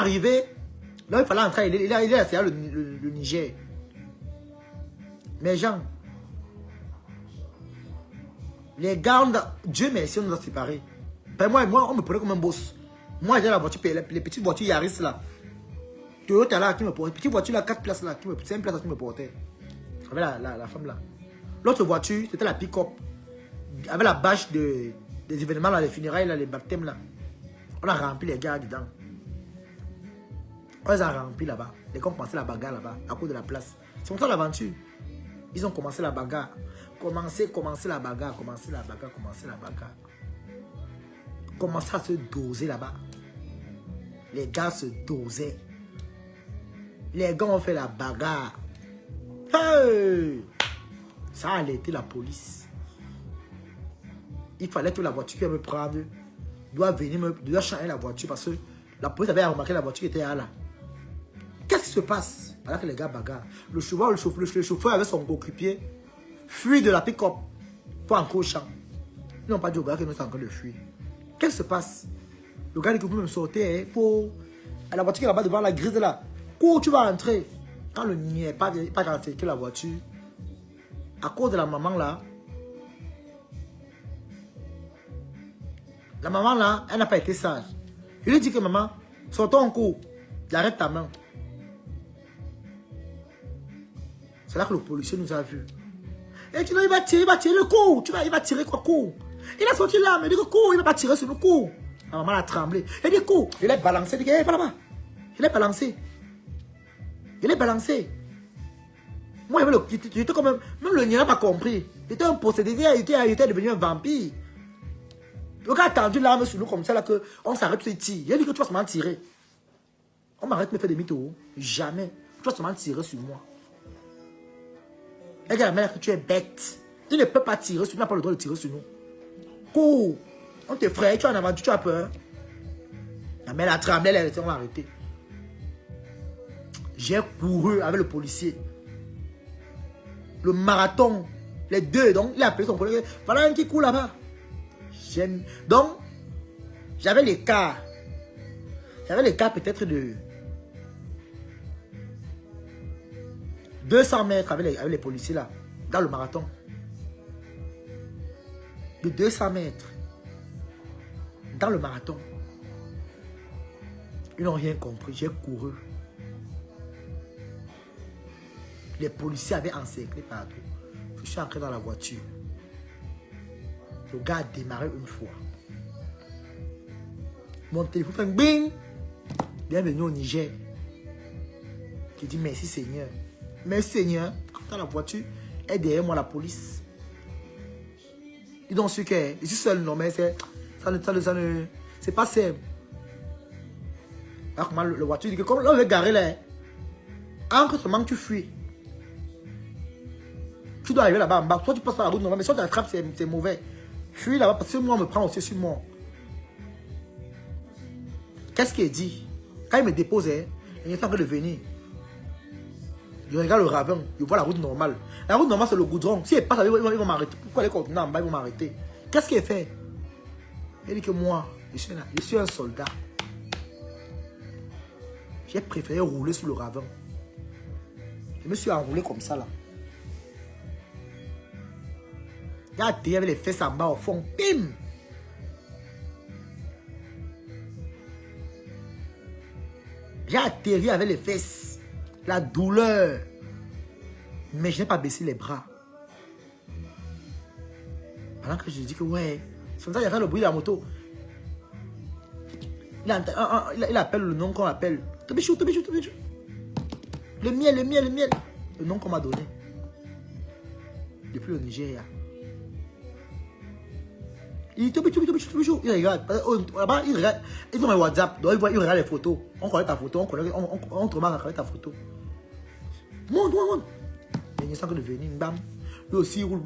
arrivé, là, il fallait entrer. Il a essayé le Niger. Mais Jean, les gars, Dieu merci, on nous a séparés. Ben moi, on me prenait comme un boss. Moi, j'ai la voiture, les petites voitures Yaris là. Toyota là qui me portait. Petite voiture là, 4 places là, 5 places qui me portait. Avec la femme là. L'autre voiture, c'était la pick-up. Avec la bâche des événements là, les funérailles là, les baptêmes là. On a rempli les gars dedans. On les a remplis là-bas. Les gars ont commencé la bagarre là-bas, à cause de la place. C'est comme ça l'aventure. Ils ont commencé la bagarre. Commencé la bagarre. Commencé à se doser là-bas. Les gars se dosaient. Les gars ont fait la bagarre. Hey! Ça a alerté la police. Il fallait que la voiture qui me prendre doit changer la voiture parce que la police avait remarqué la voiture qui était là. Qu'est-ce qui se passe? Pendant que les gars bagarrent. Le chauffeur avec son coéquipier fuit de la pick-up pour entrer au champ. Ils n'ont pas dit au gars que nous sommes en train de fuir. Qu'est-ce qui se passe? Le gars dit que vous me sortez pour la voiture qui est là-bas devant la grise là. Cours, tu vas entrer. Quand le niais pas rentré que la voiture, à cause de la maman là, elle n'a pas été sage. Il lui dit que maman, sortons en cours, arrête ta main. C'est là que le policier nous a vus. Et tu dis, il va tirer le coup. Il va tirer quoi, coup? Il a sorti là, mais il dit que coup, il ne va pas tirer sur le coup. La maman a tremblé. Il dit coup, il est balancé. Il dit, va là-bas. Il est balancé. Moi, j'étais quand même le nien n'a pas compris. Il était un possédé, il était devenu un vampire. Le gars a tendu l'arme sur nous comme ça, là, qu'on s'arrête, il tire. Il a dit que tu vas seulement tirer. On m'arrête de me faire des mythos. Jamais. Tu vas seulement tirer sur moi. Elle dit à la mère que tu es bête. Tu ne peux pas tirer sur nous, tu n'as pas le droit de tirer sur nous. Cours. On te fraye, tu as en aventure, tu as peur. La mère a tremblé, elle a arrêté. J'ai couru avec le policier. Le marathon. Les deux. Donc, il a appelé son collègue. Voilà un qui court là-bas. Donc, j'avais l'écart. J'avais l'écart peut-être de 200 mètres avec les policiers là. Dans le marathon. De 200 mètres. Dans le marathon. Ils n'ont rien compris. J'ai couru. Les policiers avaient encerclé partout. Je suis entré dans la voiture. Le gars a démarré une fois. Mon téléphone fait un bing. Bienvenue au Niger. Je dis merci Seigneur. Merci Seigneur. Dans la voiture, et derrière moi la police. Ils ont su que je suis seul, non mais c'est pas simple. Alors comment le voiture dit que comme là on est garé là, entre seulement tu fuis. Tu dois arriver là-bas en bas. Soit tu passes par la route normale, mais soit tu attrapes, c'est mauvais. Fuis là-bas parce que moi, on me prend aussi sur moi. Qu'est-ce qu'il dit? Quand il me dépose, il est en train de venir. Je regarde le ravin, je vois la route normale. La route normale, c'est le goudron. Si il passe, ils vont m'arrêter. Pourquoi les contenants en bas, ils vont m'arrêter? Qu'est-ce qu'il fait? Il dit que moi, je suis un soldat. J'ai préféré rouler sur le ravin. Je me suis enroulé comme ça là. J'ai atterri avec les fesses en bas au fond. Bim! J'ai atterri avec les fesses. La douleur. Mais je n'ai pas baissé les bras. Pendant que je dis que ouais. C'est comme ça qu'il y a le bruit de la moto. Il appelle le nom qu'on appelle. Tobichou, Tobichou, Tobichou. Le miel. Le nom qu'on m'a donné. Depuis le Nigeria. Il dit Tobichou. Il regarde. Là-bas, il regarde. Ils ont un WhatsApp. Donc il regarde les photos. On connaît ta photo. On te remarque à connaître ta photo. Monte. Il sent que de venir. Bam. Lui aussi, il roule.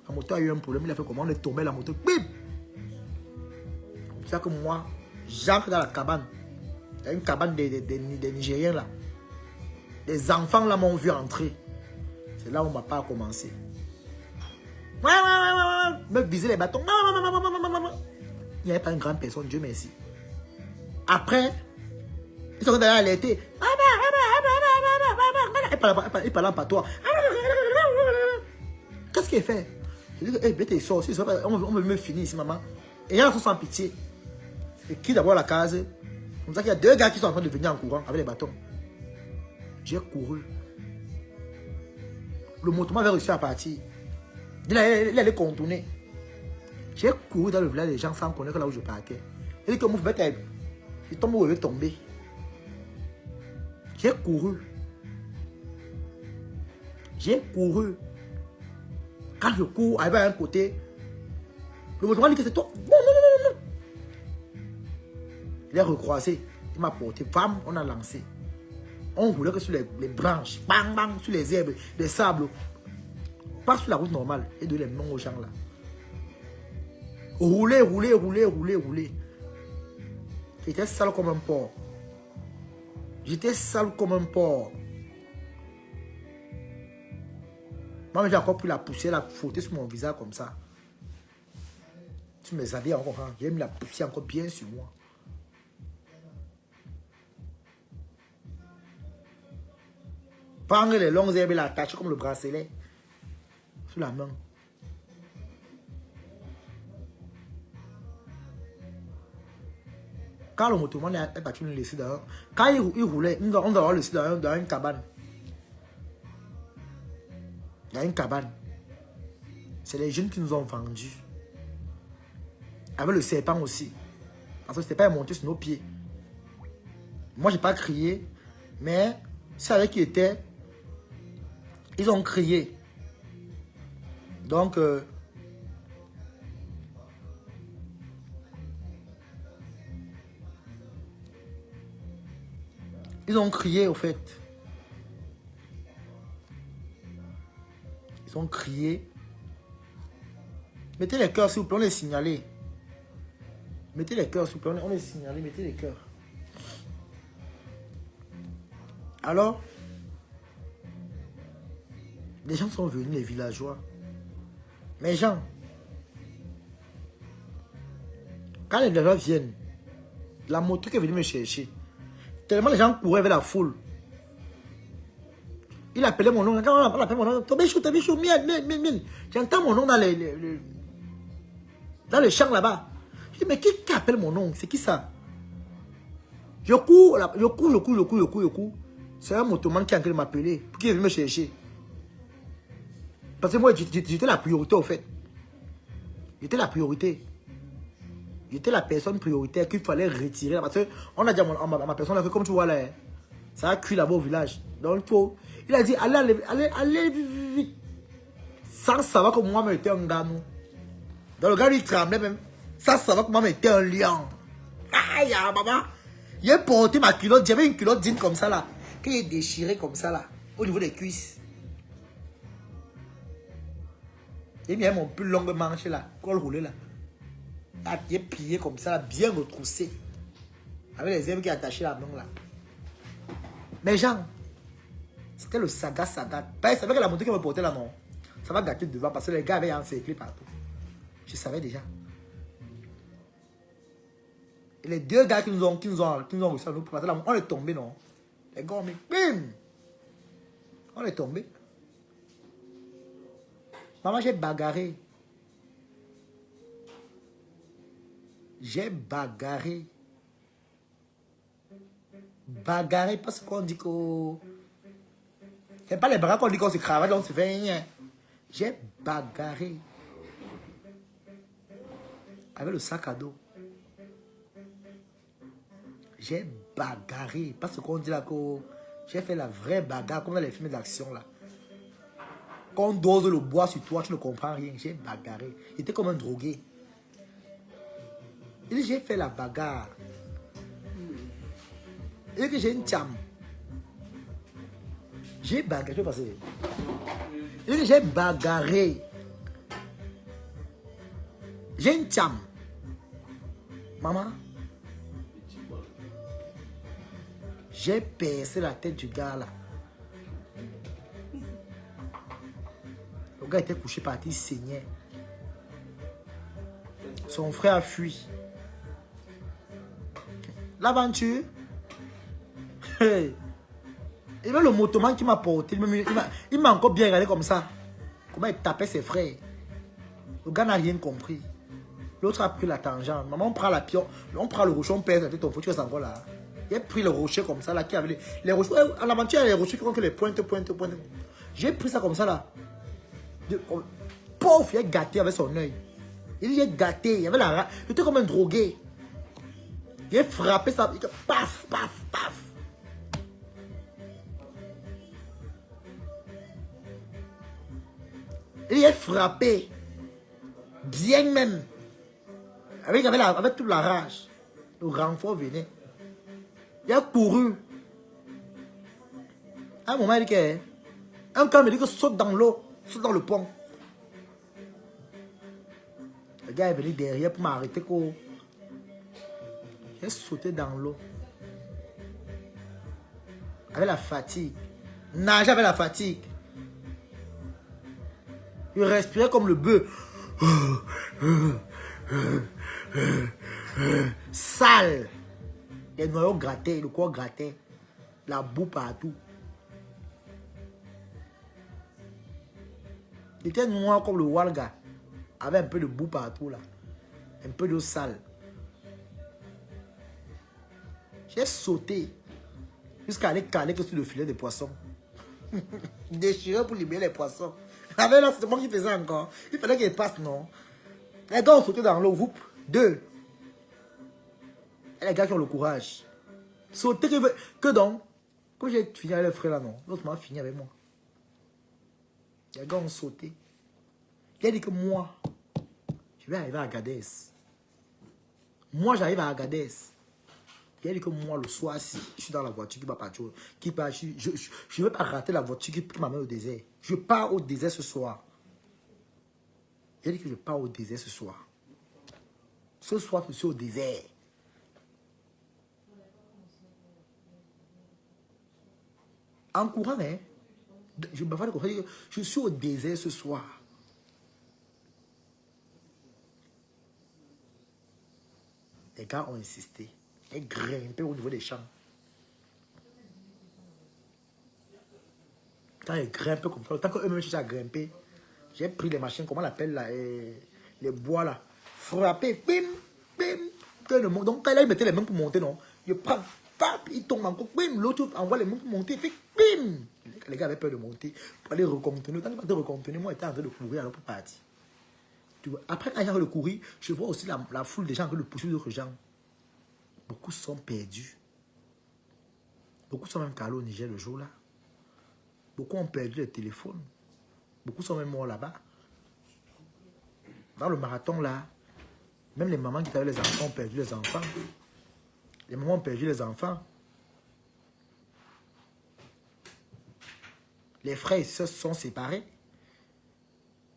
La moto a eu un problème. Il a fait comment? On est tombé la moto. Bim! C'est ça que moi, j'entre dans la cabane. Il y a une cabane des Nigériens là. Les enfants là m'ont vu entrer. C'est là où ma part a commencé. Me viser les bâtons. Il n'y avait pas une grande personne, Dieu merci. Après, Ils sont d'aller alerter. Il parle en patois. Qu'est-ce qu'il fait? Je dis, hey, bête, sort. On veut me finir ici, maman. Et il y a un sans pitié. Et qui d'abord la case? On sait qu'il y a 2 gars qui sont en train de venir en courant avec les bâtons. J'ai couru. Le moto m'avait réussi à partir. Il allait contourner. J'ai couru dans le village des gens sans connaître là où je partais. Il dit que mon frère, il tombe où il veut tomber. J'ai couru. J'ai couru. Quand je cours, arrivé à un côté, le moto m'a dit que c'est toi. Non. Il est recroisé. Il m'a porté. Femme, on a lancé. On roulait que sur les branches. Bang, bang, sur les herbes, les sables. Pas sur la route normale. Et donner les noms aux gens là. Rouler. J'étais sale comme un porc. Moi, j'ai encore pris la poussière, la frotter sur mon visage comme ça. Sur mes habits encore. J'ai mis la poussière encore bien sur moi. Prendre les longues herbes et l'attacher comme le bracelet sur la main. Quand le motoman est battu, le laisser dehors. Quand il roulait, on doit le laisser dans une cabane. Il y a une cabane. C'est les jeunes qui nous ont vendus. Avec le serpent aussi. Parce que le serpent est monté sur nos pieds. Moi, je n'ai pas crié. Mais, c'est avec qui était. Ils ont crié. Donc, ils ont crié au fait. Ils ont crié. Mettez les cœurs s'il vous plaît, on est signalé. Mettez les cœurs s'il vous plaît, on est signalé, mettez les cœurs. Alors, les gens sont venus, les villageois. Mais gens, quand les villageois viennent, la moto qui est venue me chercher, tellement les gens couraient avec la foule. Il appelait mon nom. Quand on appelait mon nom, Tobichou, miel. J'entends mon nom dans le champ là-bas. Je dis, mais qui appelle mon nom? C'est qui ça? Je cours. C'est un motoman qui est en train de m'appeler. Pour qu'il vienne me chercher. Parce que moi, j'étais la priorité, au fait. J'étais la priorité. J'étais la personne prioritaire qu'il fallait retirer. Parce qu'on a dit à ma personne, comme tu vois là, ça a cuit là-bas au village. Donc, il a dit, allez vite. Sans savoir que moi, j'étais un gars. Donc, le gars, il tremblait même. Sans savoir que moi, j'étais un lion. Aïe, maman. J'ai porté ma culotte. J'avais une culotte digne comme ça là. Qui est déchirée comme ça là. Au niveau des cuisses. J'ai mis mon plus longue manche là. Col roulé là. J'ai plié comme ça, bien retroussé. Avec les herbes qui attachaient la main là. Mais Jean, c'était le saga. Ben, c'est vrai que la moto qui me portait là, non. Ça va gâter devant parce que les gars avaient encerclé partout. Je savais déjà. Et les 2 gars qui nous ont réussi à nous passer là, on est tombé, non. Les gars, mais bim! On est tombé. Maman, j'ai bagarré. Bagarré parce qu'on dit que... C'est pas les bagarres qu'on dit qu'on se cravate, on se fait rien. J'ai bagarré. Avec le sac à dos. J'ai bagarré. Parce qu'on dit là que... J'ai fait la vraie bagarre comme dans les films d'action là. Quand on dose le bois sur toi, tu ne comprends rien. J'ai bagarré. J'étais comme un drogué. Il dit, j'ai fait la bagarre. Il dit que j'ai une cham. J'ai bagarré. Il dit que j'ai bagarré. J'ai une cham. Maman. J'ai percé la tête du gars là. Le gars était couché par terre, il saignait. Son frère a fui. L'aventure, C'est même le motoman qui m'a porté. Il m'a encore bien regardé comme ça. Comment il tapait ses frères. Le gars n'a rien compris. L'autre a pris la tangente. Maman, on prend la pierre. On prend le rocher, on pèse ton fou, tu restes encore là. Il a pris le rocher comme ça, là, qui avait les rochers. À l'aventure, il y a les rochers qui ont les pointes. J'ai pris ça comme ça, là. Pauvre, il est gâté avec son œil. Il est gâté. Il avait la rage. Il était comme un drogué. Il a frappé ça. Il était paf, paf, paf. Il est frappé. Bien même. Avec toute la rage. Le renfort venait. Il a couru. À un moment, il dit que... Un gars me dit que saute dans l'eau. Saute dans le pont. Le gars est venu derrière pour m'arrêter. J'ai sauté dans l'eau. Avec la fatigue. Nager avec la fatigue. Il respirait comme le bœuf. Sale. Les noyaux grattés, le corps gratté. La boue partout. Il était noir comme le Walga. Avec un peu de boue partout là. Un peu d'eau sale. J'ai sauté. Jusqu'à aller caler que sur le filet de poisson. Déchiré pour libérer les poissons. Avec là, c'est moi qui faisais encore. Il fallait qu'il passe, non? Les gars ont sauté dans l'eau. Deux. Et les gars qui ont le courage. Sauter que donc. Quand j'ai fini avec le frère là, non. L'autre m'a fini avec moi. Les gars ont sauté. Il a dit que moi, je vais arriver à Agadez. Moi, j'arrive à Agadez. Il a dit que moi, le soir, si je suis dans la voiture qui va partir, je ne vais pas rater la voiture qui m'amène au désert. Je pars au désert ce soir. Il a dit que je pars au désert ce soir. Ce soir, je suis au désert. En courant, hein, je suis au désert ce soir. Les gars ont insisté. Ils grimpaient au niveau des champs. Quand ils grimpaient comme ça, tant qu'eux-mêmes cherchaient à grimper, j'ai pris les machines, comment on appelle là, les bois là, frappé, bim, bim. Donc quand là, ils mettaient les mains pour monter, non, je prends, pap, ils tombent encore, bim, l'autre envoie les mains pour monter, fait bim. Les gars avaient peur de monter, pour aller recontenir. Tant qu'ils partaient recontenir, moi j'étais en train de courir alors pour partir. Tu vois, après, quand j'ai le courir, je vois aussi la foule des gens qui le poursuivent d'autres gens. Beaucoup sont perdus. Beaucoup sont même calés au Niger le jour là. Beaucoup ont perdu les téléphones. Beaucoup sont même morts là-bas. Dans le marathon là, même les mamans qui avaient les enfants ont perdu les enfants. Les mamans ont perdu les enfants. Les frères et sœurs sont séparés.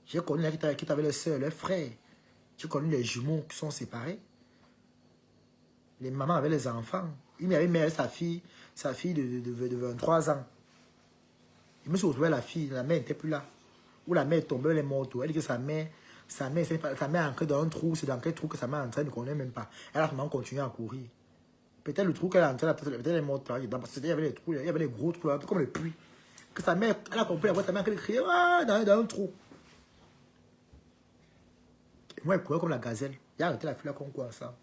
J'ai connu là qui avaient les sœurs, les frères. J'ai connu les jumeaux qui sont séparés. Les mamans avaient les enfants. Il m'avait mis sa fille de 23 ans. Je me suis retrouvé la fille, la mère n'était plus là. Ou la mère est tombée, elle est morte. Elle dit que sa mère est entrée dans un trou. C'est dans quel trou que sa mère est entrée, elle ne connaît même pas. Elle a vraiment continué à courir. Peut-être le trou qu'elle a entré, peut-être elle est morte par dedans. Parce qu'il y avait les trous, il y avait les gros trous, un peu comme les puits. Que sa mère, elle a compris, sa mère, elle criait dans un trou. Et moi, elle courait comme la gazelle. Il a arrêté la fille là comme quoi ça.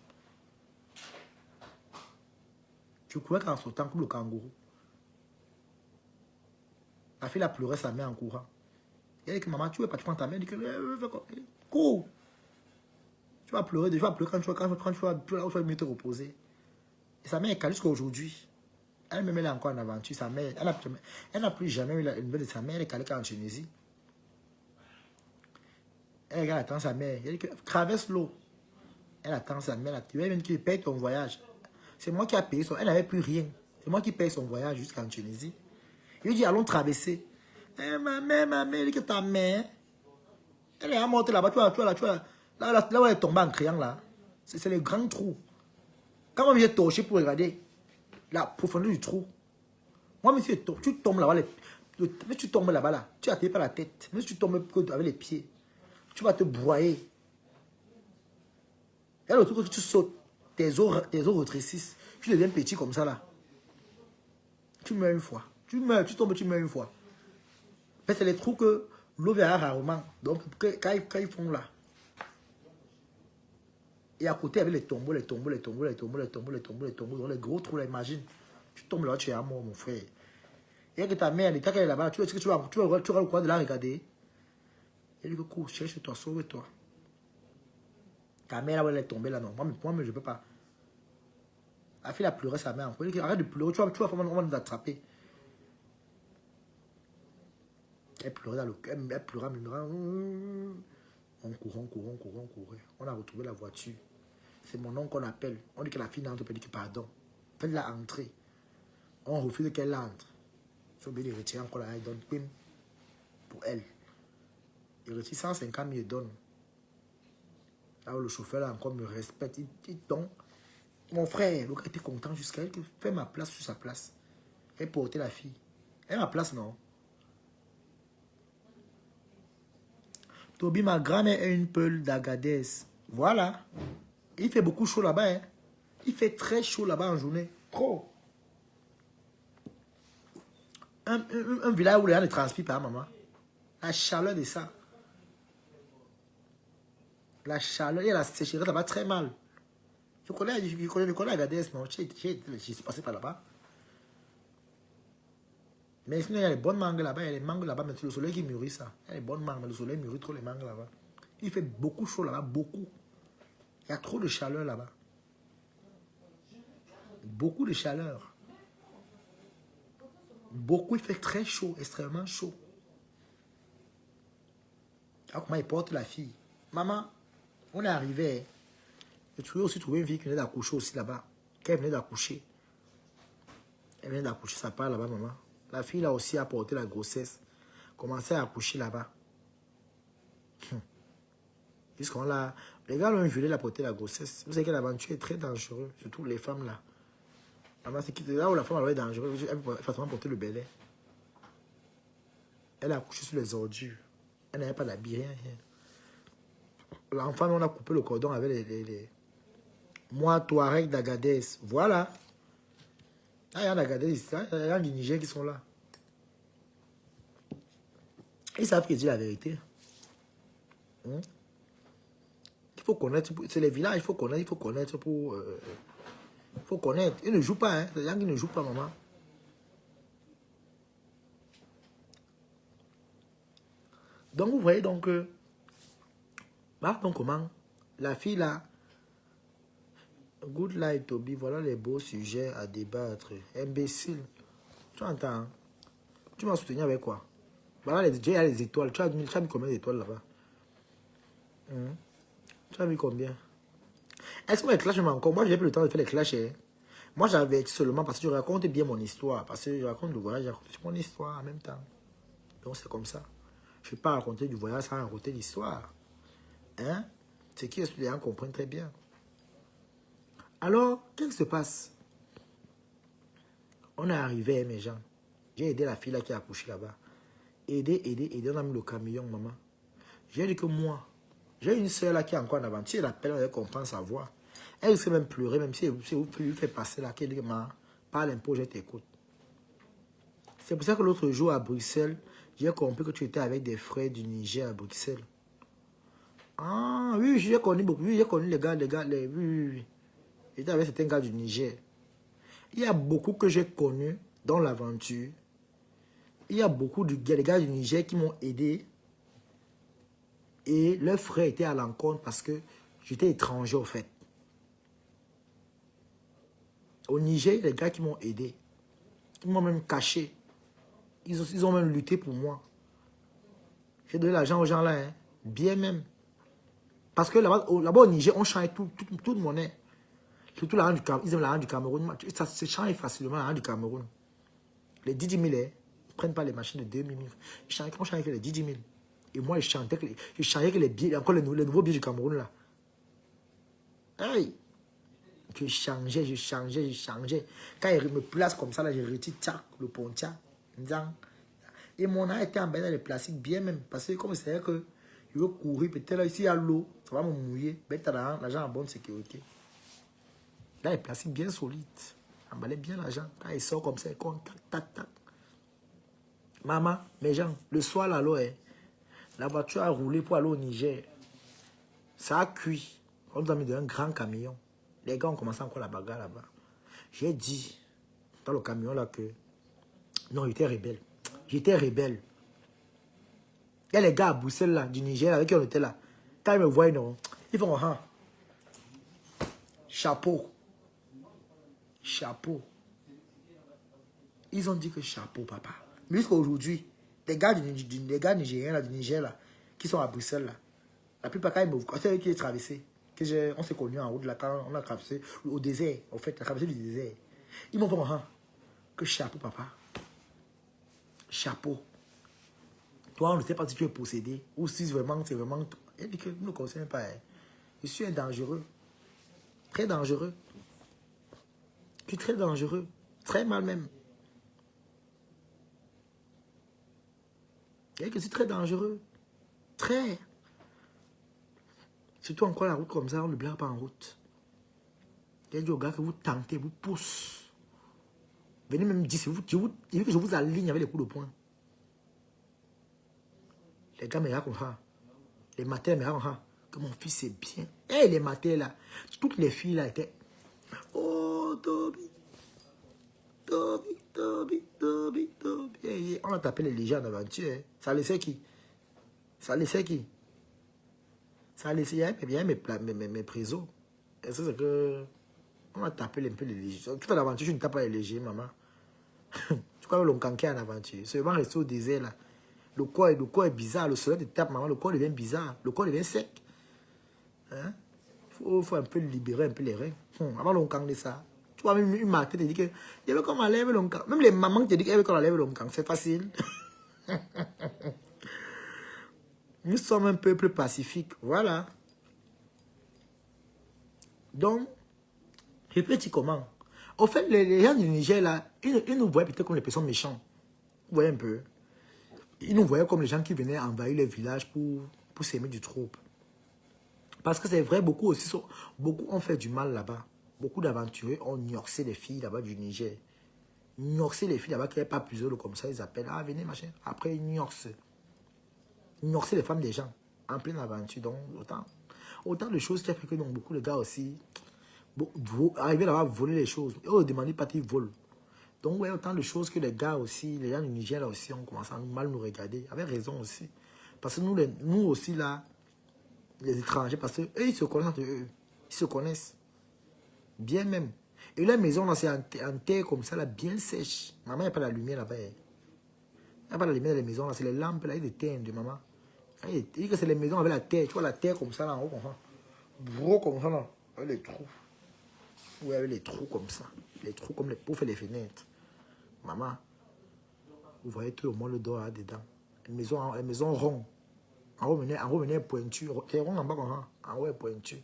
Je courais en sautant comme le kangourou. La fille a pleuré sa mère en courant. Elle dit que maman, tu veux pas, tu prends ta mère. Elle dit que cours. Tu vas pleurer, quand tu vas mieux te reposer. Et sa mère est calée jusqu'à aujourd'hui. Elle-même, elle est encore en aventure. Sa mère, elle n'a plus jamais eu la nouvelle de sa mère. Elle est calée en Tunisie. Elle attend sa mère. Elle dit que traverse l'eau. Elle attend sa mère. Tu veux même qu'il paye ton voyage. C'est moi qui ai payé son... Elle n'avait plus rien. C'est moi qui paye son voyage jusqu'en Tunisie. Il lui dit, allons traverser. Ma mère, elle dit que ta mère, elle est morte là-bas. Tu vois, là où elle est tombée en criant là. C'est le grand trou. Quand moi j'ai torché pour regarder la profondeur du trou, moi, monsieur, tu tombes là-bas, mais tu tombes là-bas, là, tu n'atterris pas la tête. Mais si tu tombes avec les pieds, tu vas te broyer. Il y a le truc que tu sautes. Tes os rétrécissent. Tu deviens petit comme ça là. Tu meurs une fois. Tu meurs, tu tombes, tu meurs une fois. Mais c'est les trous que l'eau vient rarement. Donc, quand ils font là, et à côté, avec les tombeaux, les gros trous là, imagine. Tu tombes là, tu es à mort, mon frère. Et que ta mère, l'état qu'elle est là-bas, tu vas le quoi de la regarder. Elle dit que cours, cherche-toi, sauve-toi. Ta mère, là, elle est tombée là, non. Moi, je ne peux pas. La fille a pleuré sa mère. Elle dit arrête de pleurer, tu vas on va nous attraper. Elle pleurait dans le cœur, elle pleurait, on courait. On a retrouvé la voiture. C'est mon oncle qu'on appelle. On dit que la fille n'entre pas, on dit que pardon. Faites-la entrer. On refuse qu'elle entre. Ils sont obligés de retirer encore là, ils donnent pim pour elle. Il retire 150 000 et donne. Là où le chauffeur là encore me respecte, il donne. Mon frère, le gars était content jusqu'à elle, fait ma place sur sa place. Elle portait la fille. Elle ma place, non. Toby, ma grand-mère est une peule d'Agadez. Voilà. Il fait beaucoup chaud là-bas. Hein. Il fait très chaud là-bas en journée. Trop. Un village où les gens ne transpirent pas, maman. La chaleur de ça. La chaleur et la sécheresse là-bas très mal. Je connais Agadez, non? Je suis passé par là-bas. Mais sinon, il y a les bonnes mangues là-bas. Il y a les mangues là-bas, mais c'est le soleil qui mûrit ça. Il y a les bonnes mangues, mais le soleil mûrit trop les mangues là-bas. Il fait beaucoup chaud là-bas, beaucoup. Il y a trop de chaleur là-bas. Beaucoup de chaleur. Beaucoup, il fait très chaud, extrêmement chaud. Alors comment il porte la fille? Maman, on est arrivé. J'ai aussi trouvé une fille qui venait d'accoucher aussi là-bas. Qu'elle venait d'accoucher. Elle venait d'accoucher, ça part là-bas, maman. La fille là aussi a porté la grossesse. Commençait à accoucher là-bas. Puisqu'on l'a... Les gars l'ont violé, la porter la grossesse. Vous savez que l'aventure est très dangereuse, surtout les femmes là. Maman, c'est là où la femme est dangereuse, elle peut facilement porter le bélet. Elle a accouché sur les ordures. Elle n'avait pas d'habit, rien. L'enfant, on a coupé le cordon avec les... Moi, Touareg d'Agadez. Voilà. Ah, il y a d'Agadez, il y a des Nigériens qui sont là. Ils savent qu'ils disent la vérité. Il faut connaître, c'est les villages, il faut connaître pour... Il faut connaître. Ils ne jouent pas, hein. Les gens qui ne jouent pas, maman. Donc, vous voyez, donc... donc, comment? La fille, là... Good light, Toby. Voilà les beaux sujets à débattre. Imbécile. Tu entends? Tu m'as soutenu avec quoi? Voilà, il y a les étoiles. Tu as mis combien d'étoiles là-bas? Tu as mis combien? Est-ce que les clashs encore? Moi, j'ai plus le temps de faire les clashs. Hein. Moi, j'avais seulement parce que je raconte bien mon histoire. Parce que je raconte le voyage, je raconte mon histoire en même temps. Donc, c'est comme ça. Je ne vais pas raconter du voyage sans raconter l'histoire. Hein? C'est qui les gens comprennent très bien. Alors, qu'est-ce qui se passe? On est arrivé, mes gens. J'ai aidé la fille là qui a accouché là-bas. Aider. On a mis le camion, maman. J'ai dit que moi, j'ai une soeur là qui est encore en avant. Si elle appelle, elle comprend sa voix. Elle sait même pleurer, même si vous lui fait passer là, qu'elle dit, parle un peu, je t'écoute. C'est pour ça que l'autre jour à Bruxelles, j'ai compris que tu étais avec des frères du Niger à Bruxelles. Ah, oui, j'ai connu beaucoup. Oui, j'ai connu les gars, oui. J'étais avec certains gars du Niger. Il y a beaucoup que j'ai connus dans l'aventure. Il y a beaucoup de gars du Niger qui m'ont aidé. Et leurs frères étaient à l'encontre parce que j'étais étranger au fait. Au Niger, les gars qui m'ont aidé. Ils m'ont même caché. Ils ont même lutté pour moi. J'ai donné l'argent aux gens là. Hein. Bien même. Parce que là-bas au Niger, on change toute monnaie. Surtout l'argent du Cameroun. Ils aiment l'argent du Cameroun. Ça se change facilement l'argent du Cameroun. Les 10 000, ils ne prennent pas les machines de 2 000. Ils changent avec les 10 000. Et moi, je chantais que les billets, encore les nouveaux billets du Cameroun là. Hey! Je changeais. Quand il me place comme ça, là, je retire le pontia. Et mon âme était embêté dans les plastiques bien même. Parce que comme c'est que je veux courir, peut-être là, ici, il y a l'eau, ça va me mouiller. Mais tu as l'argent en bonne sécurité. Là, les plastiques bien solides. Emballez bien l'argent. Quand il sort comme ça, il compte, tac. Maman, mes gens, le soir, là, la voiture a roulé pour aller au Niger. Ça a cuit. On nous a mis dans un grand camion. Les gars ont commencé encore la bagarre là-bas. J'ai dit dans le camion là que non, j'étais rebelle. J'étais rebelle. Il y a les gars à Bruxelles là, du Niger avec qui on était là. Quand ils me voient, non, ils font chapeau. Chapeau. Ils ont dit que chapeau, papa. Mais jusqu'à aujourd'hui, les gars nigériens là, du Niger là, qui sont à Bruxelles là, la plupart quand ils me voient, c'est eux qui ont traversé. On s'est connus en route là, quand on a traversé au désert, en fait, la traversée du désert. Ils m'ont fait que chapeau, papa. Chapeau. Toi, on ne sait pas si tu es possédé ou si vraiment, c'est vraiment. Il dit que nous ne concerne pas. Hein. Je suis un dangereux. Très dangereux. Je suis très dangereux. Très mal même. Il dit que je suis très dangereux. Très. Surtout encore la route comme ça, on ne blague pas en route. Il dit au gars que vous tentez, vous poussez. Venez même dire, je vous aligne avec les coups de poing. Les gars me racontent ça. Les matins me racontent ça. Que mon fils c'est bien. Et les matins là, toutes les filles là étaient. Oh, Toby. Toby, Toby, Toby, Toby. Et on a tapé les légendes d'aventure. Hein. Ça laissait qui? Ça laissait qui? Ça laissait bien mes prisons. Et ça c'est que. On a tapé un peu les légendes. Tout en aventure, je ne tape pas les légers, maman. Tu crois que l'on canquait en aventure. C'est vraiment resté au désert là. Le corps est bizarre. Le soleil te tape, maman. Le corps devient bizarre. Le corps devient sec. Hein? Faut un peu libérer un peu les reins. Avant l'on canque de ça. Tu vois, même une marque te dit que il veut qu'on enlève l'oncan. Même les mamans te disent qu'elle veut qu'on enlève l'oncan. C'est facile. Nous sommes un peuple pacifique. Voilà. Donc, je peux dire comment. Au fait, les gens du Niger, là, ils nous voyaient peut-être comme les personnes méchantes. Vous voyez un peu. Ils nous voyaient comme les gens qui venaient envahir les villages pour s'aimer du trouble. Parce que c'est vrai, beaucoup ont fait du mal là-bas. Beaucoup d'aventuriers ont gnorsé les filles là-bas du Niger. Gnorsé les filles là-bas qui n'avaient pas plusieurs comme ça, ils appellent. Ah, venez, machin. Après, ils gnorsent. Gnorsé les femmes des gens en pleine aventure. Donc, autant de choses qui a fait que donc, beaucoup de gars aussi arrivaient là-bas à voler les choses. Et on ne demandait pas qu'ils volent. Donc, ouais, autant de choses que les gars aussi, les gens du Niger là aussi ont commencé à mal nous regarder. Avec raison aussi. Parce que nous aussi là, les étrangers, parce qu'eux, ils se connaissent entre eux. Ils se connaissent. Bien même. Et la maison, là, c'est en terre comme ça, là, bien sèche. Maman, il n'y a pas la lumière là-bas. Il n'y a pas la lumière dans les maisons, là. C'est les lampes, là, il y a des terres de maman. Il dit que c'est les maisons avec la terre. Tu vois la terre comme ça, là, en haut, comme ça. Gros comme ça, là. Avec les trous. Oui, avec les trous comme ça. Les trous comme pour faire les fenêtres. Maman, vous voyez tout le monde le dos là-dedans. Une maison ronde. En haut, venait pointu. C'est rond en bas, comme ça. En haut, pointu.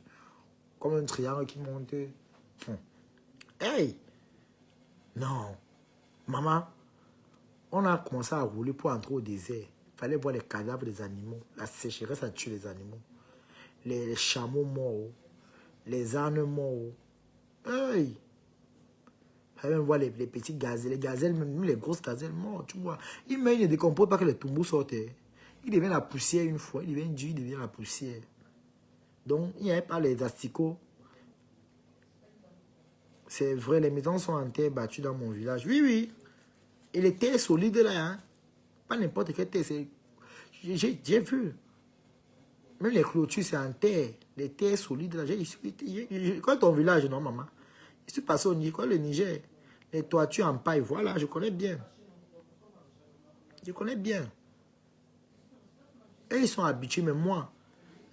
Comme un triangle qui monte. Hey! Non. Maman, on a commencé à rouler pour entrer au désert. Il fallait voir les cadavres des animaux. La sécheresse a tué les animaux. Les chameaux morts. Les ânes morts. Hey! Il fallait même voir les petits gazelles. Les gazelles, même les grosses gazelles mortes, tu vois. Ils ne décomposent pas que les tombeaux sortent. Il devient la poussière une fois. Il devient dur, il devient la poussière. Donc, il n'y avait pas les asticots. C'est vrai, les maisons sont en terre battue dans mon village. Oui, oui. Et les terres solides là, hein. Pas n'importe quelle terre. J'ai vu. Même les clôtures, c'est en terre. Les terres solides là. Quand ton village, non, maman. Je suis passé au Niger, le Niger. Les toitures en paille, voilà, je connais bien. Je connais bien. Et ils sont habitués, mais moi,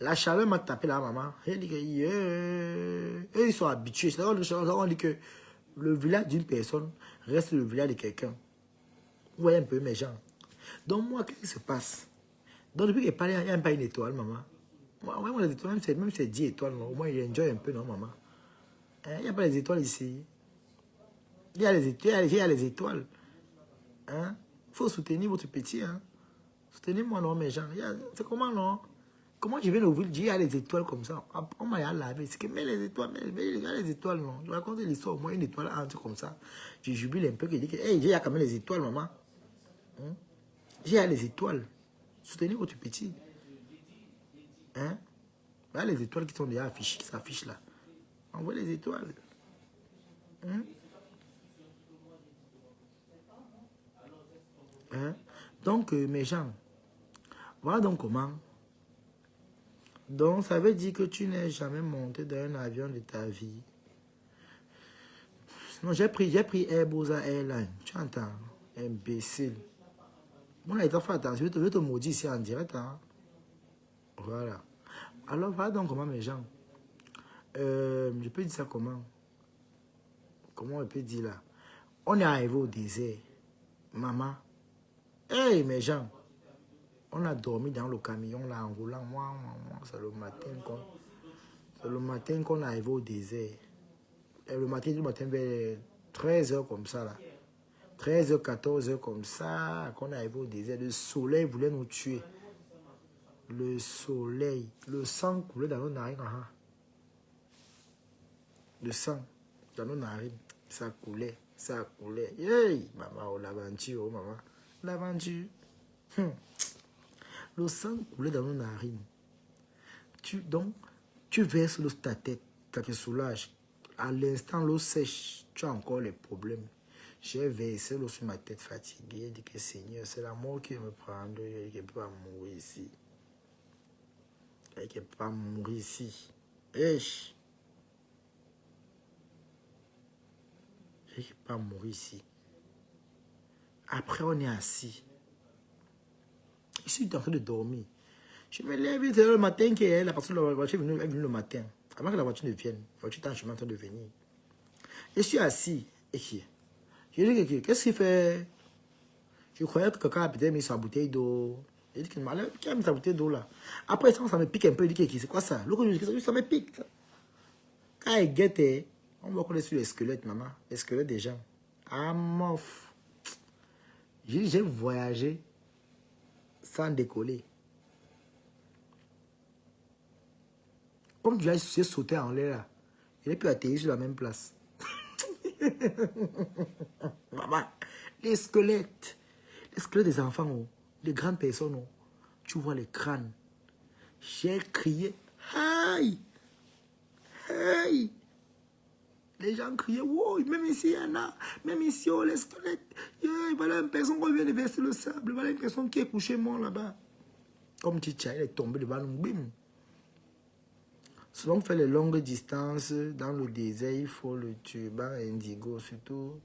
la chaleur m'a tapé là, maman. Et ils sont habitués. C'est là on dit que le village d'une personne reste le village de quelqu'un. Vous voyez un peu mes gens. Donc moi, qu'est-ce qui se passe? Donc depuis qu'il n'y a même pas une étoile, maman. Moi, les étoiles, même si c'est 10 étoiles, au moins il enjoy un peu, non, maman? Il n'y a pas les étoiles ici. Il y a les étoiles. Hein? Il faut soutenir votre petit. Hein? Soutenez-moi, non, mes gens. C'est comment, non? Comment je viens au village, il y a les étoiles comme ça. On m'a lavé. C'est que, mais les étoiles, il y a les étoiles, non. Je raconte l'histoire, au moins une étoile entre comme ça. Je jubile un peu, je dis que, hey, il y a quand même les étoiles, maman. Hein? J'ai les étoiles. Soutenez votre petit. Hein? Là, les étoiles qui sont déjà affichées, qui s'affichent là. Envoyez les étoiles. Hein? Hein? Donc, mes gens, voilà donc comment. Donc, ça veut dire que tu n'es jamais monté dans un avion de ta vie. Non, j'ai pris Airbosa Airline. Tu entends? Imbécile. Mon état, fais attention, je vais te maudire ici en direct. Hein? Voilà. Alors, voilà donc comment, mes gens. Je peux dire ça comment? Comment on peut dire là? On est arrivé au désert. Maman. Hey, mes gens. On a dormi dans le camion là en roulant. Moi, c'est le matin qu'on est arrivé au désert. Et le matin vers 13h comme ça là. 13h, 14h comme ça qu'on est arrivé au désert. Le soleil voulait nous tuer. Le soleil. Le sang coulait dans nos narines. Le sang dans nos narines. Ça coulait. Ça coulait. Hey, maman, oh, l'aventure, oh maman. L'aventure. Le sang coulait dans nos narines. Donc, tu verses l'eau sur ta tête, ça te soulage. À l'instant, l'eau sèche, tu as encore les problèmes. J'ai versé l'eau sur ma tête fatiguée. J'ai dit que Seigneur, c'est la mort qui me prend. Je ne peux pas mourir ici. Je ne peux pas mourir ici. Je ne peux pas mourir ici. Après, on est assis. Je suis en train de dormir. Je me lève, c'est le matin qu'elle est là, parce que la voiture est venue le matin. Avant que la voiture ne vienne, la voiture est en chemin en train de venir. Je suis assis. Et qui? Je dis que qu'est-ce qu'il fait? Je croyais que quelqu'un a peut-être mis sa bouteille d'eau. Je dis que qui a mis sa bouteille d'eau là? Après, ça me pique un peu. Je dis que c'est quoi ça? L'eau que je dis, ça me pique. Quand elle guette, on va connaître sur les squelettes, maman. Les squelettes des gens. Ah, mof. J'ai voyagé sans décoller. Comme tu as sauté en l'air là, il a pu atterrir sur la même place. Maman, les squelettes des enfants, oh, les grandes personnes, oh, tu vois les crânes. J'ai crié, aïe, aïe. Les gens criaient, wow, même ici, il y en a, même ici, oh, les squelettes. Yeah, voilà une personne qui vient de verser le sable, voilà une personne qui est couchée mort là-bas. Comme Chicha, elle est tombée devant nous, bim. Si on fait les longues distances dans le désert, il faut le turban indigo, surtout.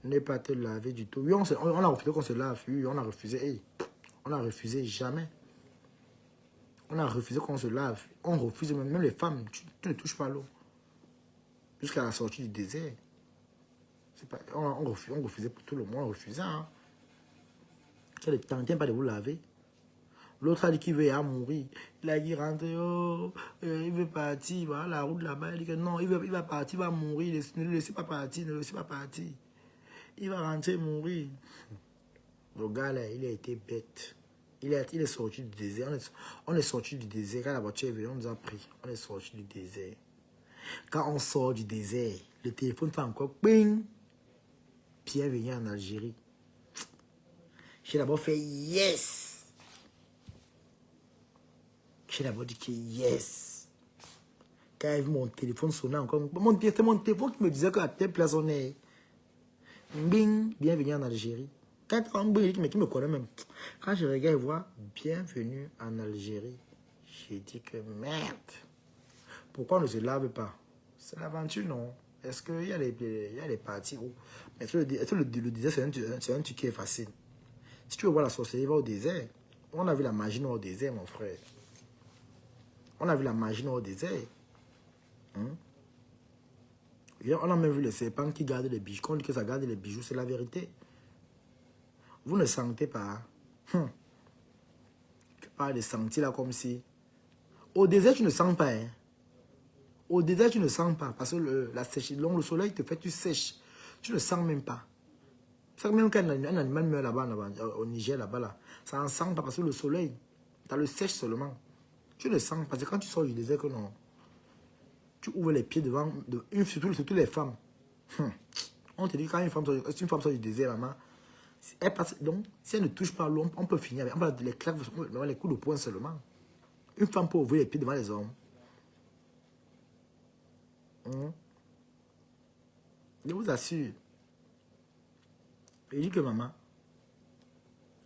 Ne pas te laver du tout. Oui, on a refusé qu'on se lave. Oui, on a refusé. Hey, on a refusé jamais. On a refusé qu'on se lave. On refuse, même les femmes, tu ne touches pas l'eau. Jusqu'à la sortie du désert. Pas, on refusait pour tout le monde, on refusait. Hein. Tu n'as pas de vous laver. L'autre a dit qu'il veut mourir. Il a dit rentre, oh, il veut partir. Voilà, la route là-bas. Il dit que non, il va partir, il va mourir. Ne le laissez pas partir, ne le laissez pas partir. Il va rentrer, mourir. Le gars là, il a été bête. Il est sorti du désert. On est sorti du désert. Quand la voiture est venue, on nous a pris. On est sorti du désert. Quand on sort du désert, le téléphone fait encore ping. Pierre venu en Algérie. J'ai d'abord fait yes. J'ai d'abord dit que yes. Quand mon téléphone sonnait encore, c'était mon téléphone qui me disait que la telle place on est. Bing, bienvenue en Algérie. Quand on dit qui me connaît même. Quand je regarde et vois bienvenue en Algérie, j'ai dit que merde. Pourquoi on ne se lave pas? C'est l'aventure, non? Est-ce qu'il y a les parties où... Est-ce que le désert, c'est un truc qui est facile? Si tu veux voir la sorcellerie, va au désert. On a vu la magie au désert, mon frère. On a vu la magie au désert. Hein? On a même vu les serpents qui gardent les bijoux. Quand on dit que ça garde les bijoux, c'est la vérité. Vous ne sentez pas. Tu parles de sentir là comme si... Au désert, tu ne sens pas. Hein? Au désert, tu ne sens pas. Parce que le soleil te fait, tu sèches. Tu ne sens même pas. C'est même quand un animal meurt là-bas, au Niger, là-bas, là, ça ne sent pas parce que le soleil, tu as le sèche seulement. Tu ne sens pas. Parce que quand tu sors du désert, que non, tu ouvres les pieds devant, surtout les femmes. On te dit quand une femme sort du désert, maman, Elle passe, donc, si elle ne touche pas l'homme, on peut finir avec. On peut les claques, les coups de poing seulement. Une femme peut ouvrir les pieds devant les hommes. Je vous assure. Je dis que maman,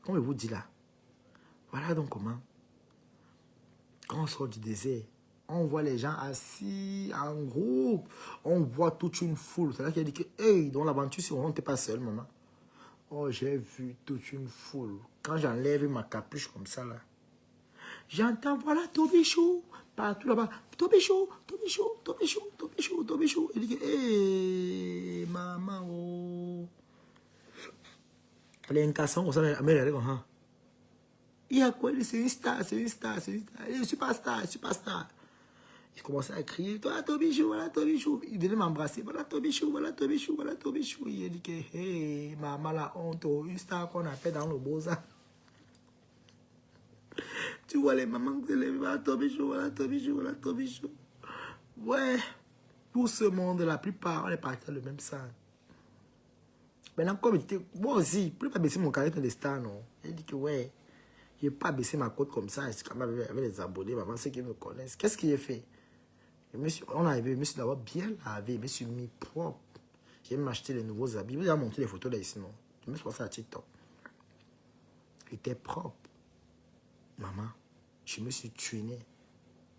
comme je vous dis là, voilà donc comment, quand on sort du désert, on voit les gens assis en groupe, on voit toute une foule. C'est là qu'il a dit que, hey, dans l'aventure, si on n'était pas seul, maman. Oh, j'ai vu toute une foule. Quand j'enlève ma capuche comme ça là, j'entends, voilà Tobichou, partout là-bas, Tobichou, Tobichou, Tobichou, Tobichou, Tobichou. Il dit que, hey, maman, oh. Les incassants, on s'en met comme ça. Il y a quoi? C'est une star, c'est une star, c'est une star. Il est superstar, superstar. Il commençait à crier, toi Tobichou, voilà Tobichou. Il venait m'embrasser, voilà Tobichou, voilà Tobichou, voilà Tobichou. Il a dit que, hey, maman la honte, une star qu'on appelle dans le Beaux-Arts. Tu vois les mamans qui se lèvent, voilà Tobichou, voilà Tobichou, voilà Tobichou. Ouais, pour ce monde, la plupart, on est partis dans le même sang. Maintenant, comme il était, moi aussi, je ne peux pas baisser mon charisme de star, non. Il dit que, ouais, je n'ai pas baissé ma côte comme ça, c'est quand même avec les abonnés, maman, ceux qui me connaissent. Qu'est-ce qu'il a fait? On a arrivé, je me suis d'abord bien lavé, je me suis mis propre. J'ai même acheté les nouveaux habits. Vous avez montré les photos là ici, non? Je me suis passé à TikTok. Il était propre. Maman, je me suis tuiné.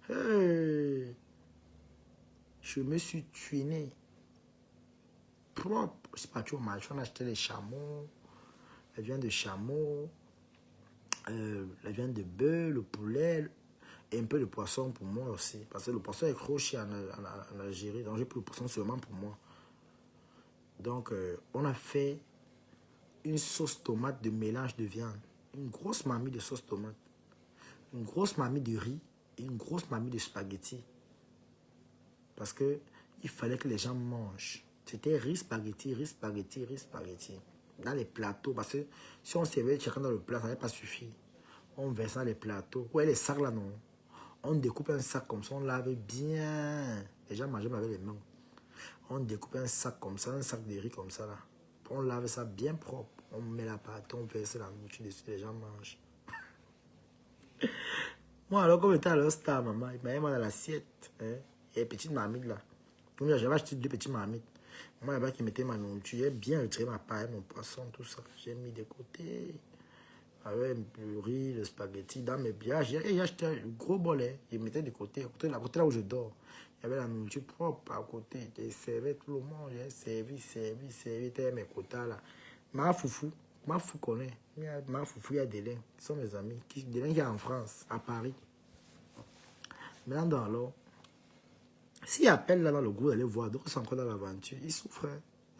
Hey! Je me suis tuiné. Propre. Je suis parti au marché, on a acheté les chameaux, la viande de chameau, la viande de bœuf, le poulet, et un peu de poisson pour moi aussi. Parce que le poisson est trop cher en Algérie, donc j'ai pris le poisson seulement pour moi. Donc, on a fait une sauce tomate de mélange de viande. Une grosse marmite de sauce tomate. Une grosse marmite de riz et une grosse marmite de spaghetti. Parce que il fallait que les gens mangent. C'était riz, spaghetti, riz, spaghetti, riz, spaghetti. Dans les plateaux, parce que si on servait chacun dans le plat, ça n'allait pas suffire. On versait dans les plateaux. Ouais, les sacs là, non. On découpe un sac comme ça, on lave bien. Les gens mangeaient avec les mains. On découpe un sac comme ça, un sac de riz comme ça là. On lave ça bien propre. On met la pâte, on verse la nourriture dessus, les gens mangent. Moi, alors, comme j'étais à leur star, maman, il m'avait mis dans l'assiette. Hein, et les petites marmites là. J'avais acheté 2 petites marmites. Moi, là-bas, qui mettait ma nourriture, j'ai bien retiré ma paille, mon poisson, tout ça. J'ai mis de côté. Avec le riz, le spaghetti, dans mes bières. J'ai acheté un gros bolet. Je mettais de côté. À côté là où je dors. Il y avait la nourriture propre à côté. J'ai servi tout le monde. J'ai servi. C'était mes quotas là. Ma foufou connaît. Ma foufou, il y a Délin. Ils sont mes amis. Délin qui est en France, à Paris. Maintenant, dans l'eau. S'ils appellent là dans le groupe, allez voir. Donc, ils sont encore dans l'aventure. Ils souffrent.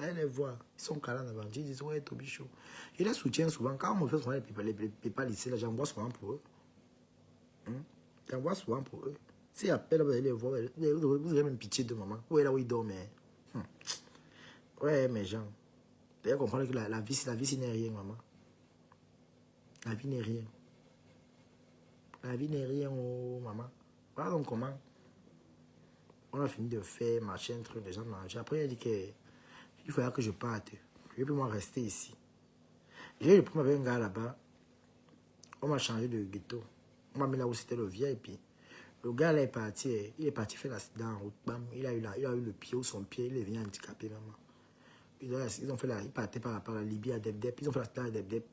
Allez les voir. Ils sont calés en aventure. Ils disent, ouais, Tobichou. Je les soutiens souvent. Quand on me fait souvent les pépas ici, là, j'envoie souvent pour eux. J'envoie souvent pour eux. S'ils appellent, vous allez les voir. Vous avez même pitié de maman. Où est là où ils dorment? Ouais, mes gens. D'ailleurs, comprendre que la vie, ce n'est rien, maman. La vie n'est rien. La vie n'est rien, oh, maman. Voilà donc comment. On a fini de faire marcher un truc, les gens mangent. Après, il a dit qu'il fallait que je parte. Je ne vais plus moi rester ici. J'ai eu le problème avec un gars là-bas. On m'a changé de ghetto. On m'a mis là où c'était le vieux et puis le gars là est parti. Il est parti faire l'accident en route. Bam, il a eu le pied ou son pied. Il est venu handicapé, maman. Ils ont fait il partait par la Libye à Deb-Deb. Ils ont fait l'accident à Deb-Deb.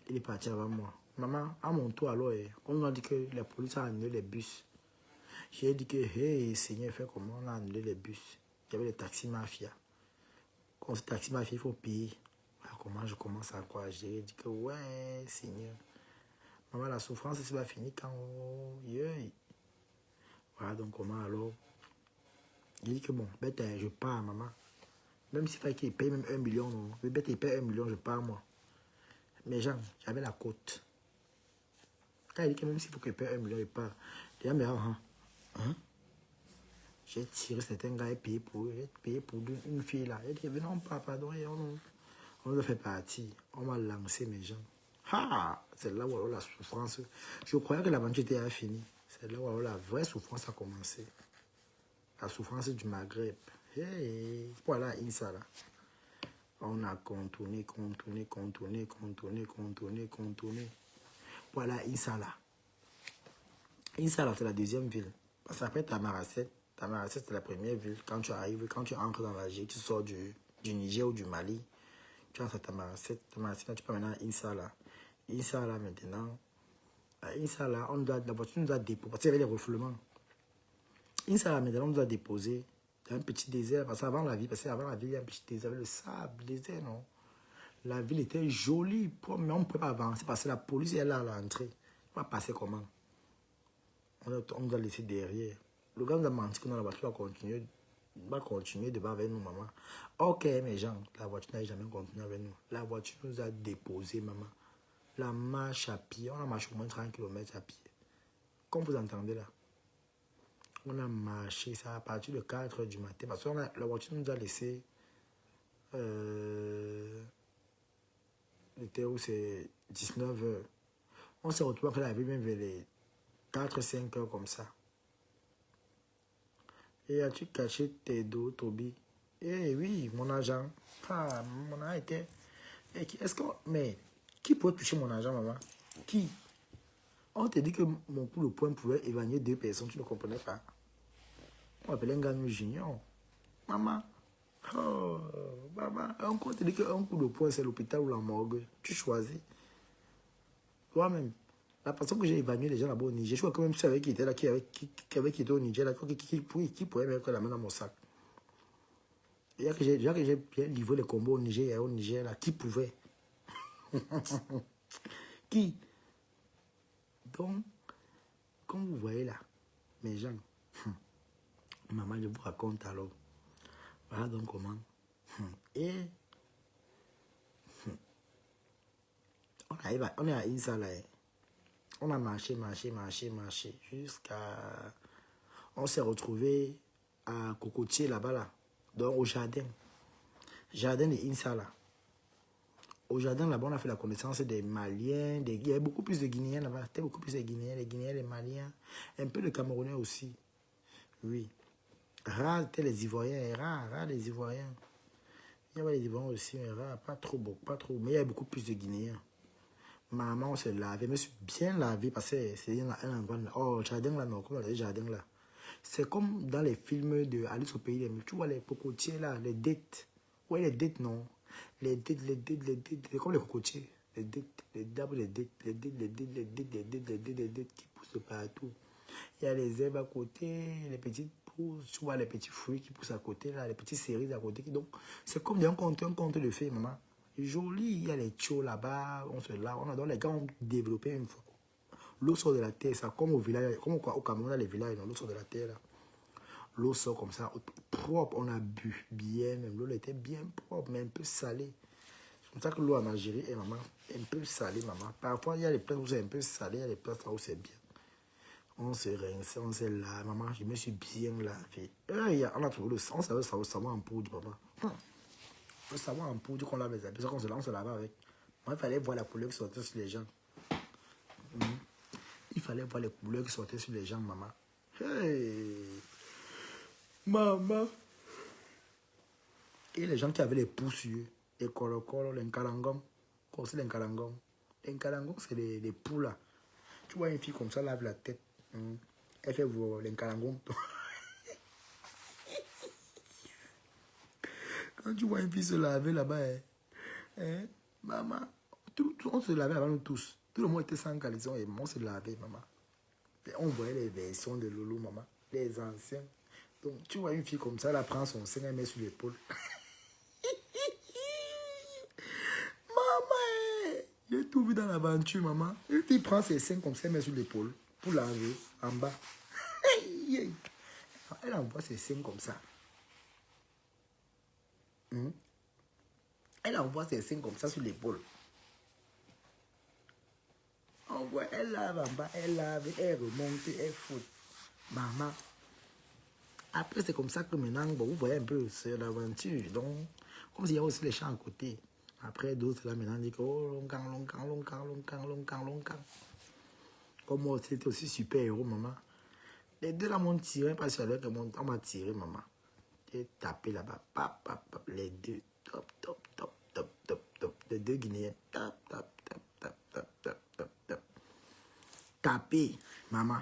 Il est parti avant moi. Maman, à mon tour alors, on nous a dit que la police a annulé les bus. J'ai dit que, hey, Seigneur, fait comment on a annulé les bus. Il y avait les taxis mafia. Quand c'est taxi mafia, il faut payer. Alors, comment je commence à quoi? J'ai dit que, ouais, Seigneur. Maman, la souffrance, ça va finir quand voilà, donc comment alors? J'ai dit que, bon, bête, je pars, maman. Même s'il fallait qu'il paye même 1 million, non. Le bête, il paye 1 million, je pars, moi. Mais genre, j'avais la côte. Quand il dit que même s'il faut qu'il paye 1 million, je pars. J'ai dit, mais j'ai tiré certains gars et payé pour une fille là. Il dit, non, pardon, on nous a fait partie. On m'a lancé mes gens. C'est là où alors, la souffrance. Je croyais que l'aventure était finie. C'est là où alors, la vraie souffrance a commencé. La souffrance du Maghreb. Hey, voilà, Insa là. On a contourné. Voilà, Insala. Insala, c'est la deuxième ville. Parce qu'après Tamaracet, c'est la première ville. Quand tu arrives, quand tu entres dans l'Algérie, tu sors du Niger ou du Mali, tu entres à Tamaracet. Tamaracet, tu peux maintenant à Insala. Insala, maintenant. À Insala, la voiture nous a déposé. Parce qu'il y avait les refoulements. Insala, maintenant, on nous a déposé dans un petit désert. Parce qu'avant la ville, il y a un petit désert avec le sable, désert, non? La ville était jolie, mais on ne pouvait pas avancer parce que la police est là à l'entrée. On va passer comment? On nous a laissé derrière. Le gars nous a menti que la voiture va continuer devant avec nous, maman. Ok, mes gens, la voiture n'a jamais continué avec nous. La voiture nous a déposé, maman. La marche à pied, on a marché au moins 30 km à pied. Comme vous entendez là. On a marché, ça à partir de 4 h du matin. Parce que la voiture nous a laissé... C'était où c'est 19 h. On s'est retrouvé après la ville même vers les 4-5 h comme ça. Et as-tu caché tes dos, Toby? Eh oui, mon argent. Ah, mon argent était... Est-ce que... Mais, qui peut toucher mon argent, maman? Qui? On te dit que mon coup de poing pouvait évanouir 2 personnes, tu ne comprenais pas. On m'appelait un gars junior. Maman. Oh, maman. On te dit qu'un coup de poing, c'est l'hôpital ou la morgue. Tu choisis. Toi-même. La personne que j'ai évanouie les gens là-bas au Niger, je crois que même ceux qui étaient là, qui était au Niger, là, qui pouvait mettre la main dans mon sac. Déjà que j'ai bien livré les combos au Niger, là, qui pouvait? Qui? Donc, comme vous voyez là, mes gens, maman, je vous raconte alors. Voilà donc comment. Et on est à Insala. On a marché jusqu'à... On s'est retrouvé à Cocotier là-bas, là. Donc au jardin. Jardin de Insala. Au jardin là-bas, on a fait la connaissance des Maliens. Il y avait beaucoup plus de Guinéens là-bas. C'était beaucoup plus de Guinéens, les Maliens. Un peu de Camerounais aussi. Oui. Rares étaient les Ivoiriens. Rares les Ivoiriens. Il y avait les Ivoiriens aussi, mais rares. Pas trop. Mais il y avait beaucoup plus de Guinéens. Maman, on se lavait. Je me suis bien lavé parce que c'est un endroit là. Oh, jardin là, non. Comment on dit jardin là? C'est comme dans les films de Alice au pays des Merveilles. Tu vois les cocotiers là, les dates. Ouais, les dates, non. Les dates, c'est comme les cocotiers. Les dates, les dates qui poussent de partout. Il y a les herbes à côté, les petites pousses, tu vois les petits fruits qui poussent à côté là, les petites cerises à côté. Donc, c'est comme un conte de fées, maman. Joli, il y a les tchos là-bas, on se lave. Donc les gars ont développé une fois. L'eau sort de la terre, ça comme au village, comme au Cameroun, les villages, l'eau sort de la terre là. L'eau sort comme ça, propre, on a bu bien, même l'eau était bien propre, mais un peu salée. C'est comme ça que l'eau en Algérie est, maman, un peu salée, maman. Parfois, il y a les places où c'est un peu salé, il y a les places où c'est bien. On se rince, on se lave, maman, je me suis bien lavé. On a trouvé le sang, on savait le savon en poudre, maman. Le savon en poudre qu'on lave les habits, on se lave avec. Moi, il fallait voir la couleur qui sortait sur les gens. Il fallait voir les couleurs qui sortaient sur les gens, maman. Hey! Maman! Et les gens qui avaient les poussieux, les colo, les nkalangom. Aussi les nkalangom. Les nkalangom, c'est les poux là. Tu vois une fille comme ça, lave la tête. Elle fait voir les nkalangom. Quand tu vois une fille se laver là-bas, maman, on se lavait avant nous tous. Tout le monde était sans caleçon et on se lavait, maman. Et on voyait les versions de Loulou, maman. Les anciens. Donc, tu vois une fille comme ça, elle prend son sein, elle met sur l'épaule. Maman, j'ai tout vu dans l'aventure, maman. Une fille prend ses seins comme ça, elle met sur l'épaule pour laver en bas. Elle envoie ses seins comme ça. Elle envoie ses seins comme ça sur l'épaule. Elle lave en bas, elle lave, elle remonte, elle fout. Maman. Après, c'est comme ça que maintenant, bon, vous voyez un peu, c'est l'aventure. Donc, comme s'il y a aussi les champs à côté. Après, d'autres là maintenant disent que oh, longkang. Comme moi, c'était aussi super héros, maman. Les deux là m'ont tiré, parce que on m'a tiré, maman. J'ai tapé là-bas, les deux. top, top, top, top, top, top. Les deux Guinéens, top, top, top, top, top, top, top, top. Tapez, maman.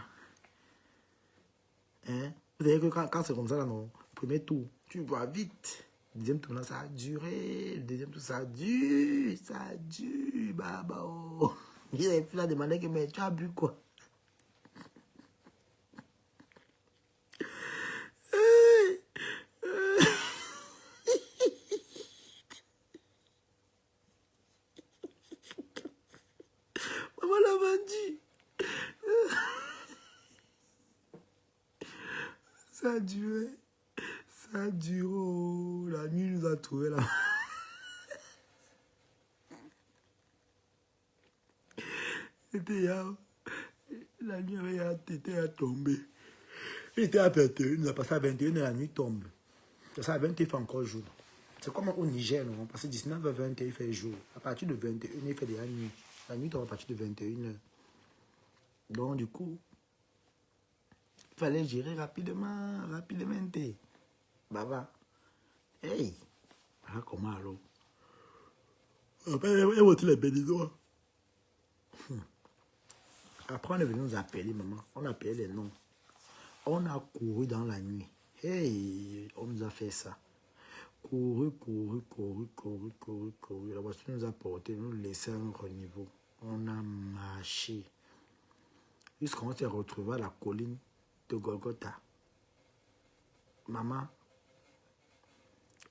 Hein? Vous savez que quand c'est comme ça, là, non, premier tour, tu vois vite. Deuxième tour, là, ça a duré. Le deuxième tour, ça a duré. Ça a duré, baba. Oh. Il avait plus la demander que, mais tu as bu quoi? Maman l'a vendu. Ça a duré. Ça a duré. Oh. La nuit nous a trouvé là. La nuit était tombée. Il était à 21, il nous a passé à 21 et la nuit tombe. C'est ça, à 21, il fait encore jour. C'est comme au Niger, non? Parce que 19 à 21, il fait jour. À partir de 21, il fait de la nuit. La nuit tombe à partir de 21h. Donc, du coup, il fallait gérer rapidement, rapidement. Baba. Hey! Voilà comment alors? Après, il a voté les béninois. Après, on est venu nous appeler, maman. On a appelé les noms. On a couru dans la nuit. Hey! On nous a fait ça. Couru. La voiture nous a porté, nous laissé à notre niveau. On a marché. Jusqu'on s'est retrouvé à la colline de Golgotha. Maman,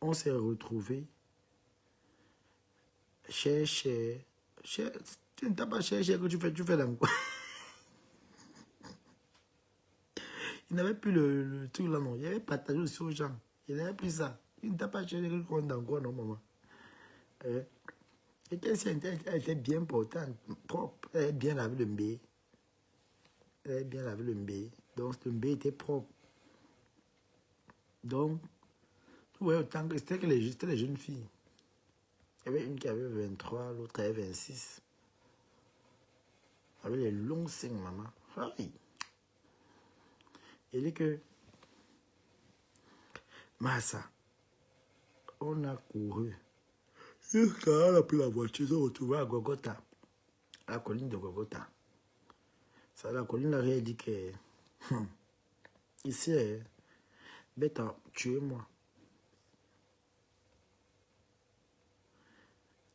on s'est retrouvé. Cherche. Tu ne t'as pas cherché que tu fais dans quoi? Il n'avait plus le truc là, non. Il avait partagé aussi aux gens. Il n'avait plus ça. Il ne t'a pas cherché que tu fais dans quoi, non, maman? Et qu'elle était bien portante, propre. Elle avait bien lavé le mbé. Elle avait bien lavé le mbé. Donc, le mbé était propre. Donc, ouais, autant que c'était les jeunes filles. Il y avait une qui avait 23, l'autre avait 26. Avec les longs seins, maman. Oui. Il dit que, Massa, on a couru. Jusqu'à on a pris la voiture, on s'est retrouvé à Golgotha, à la colline de Golgotha. Ça, la colline là, elle dit que, ici, bêta, tuez-moi.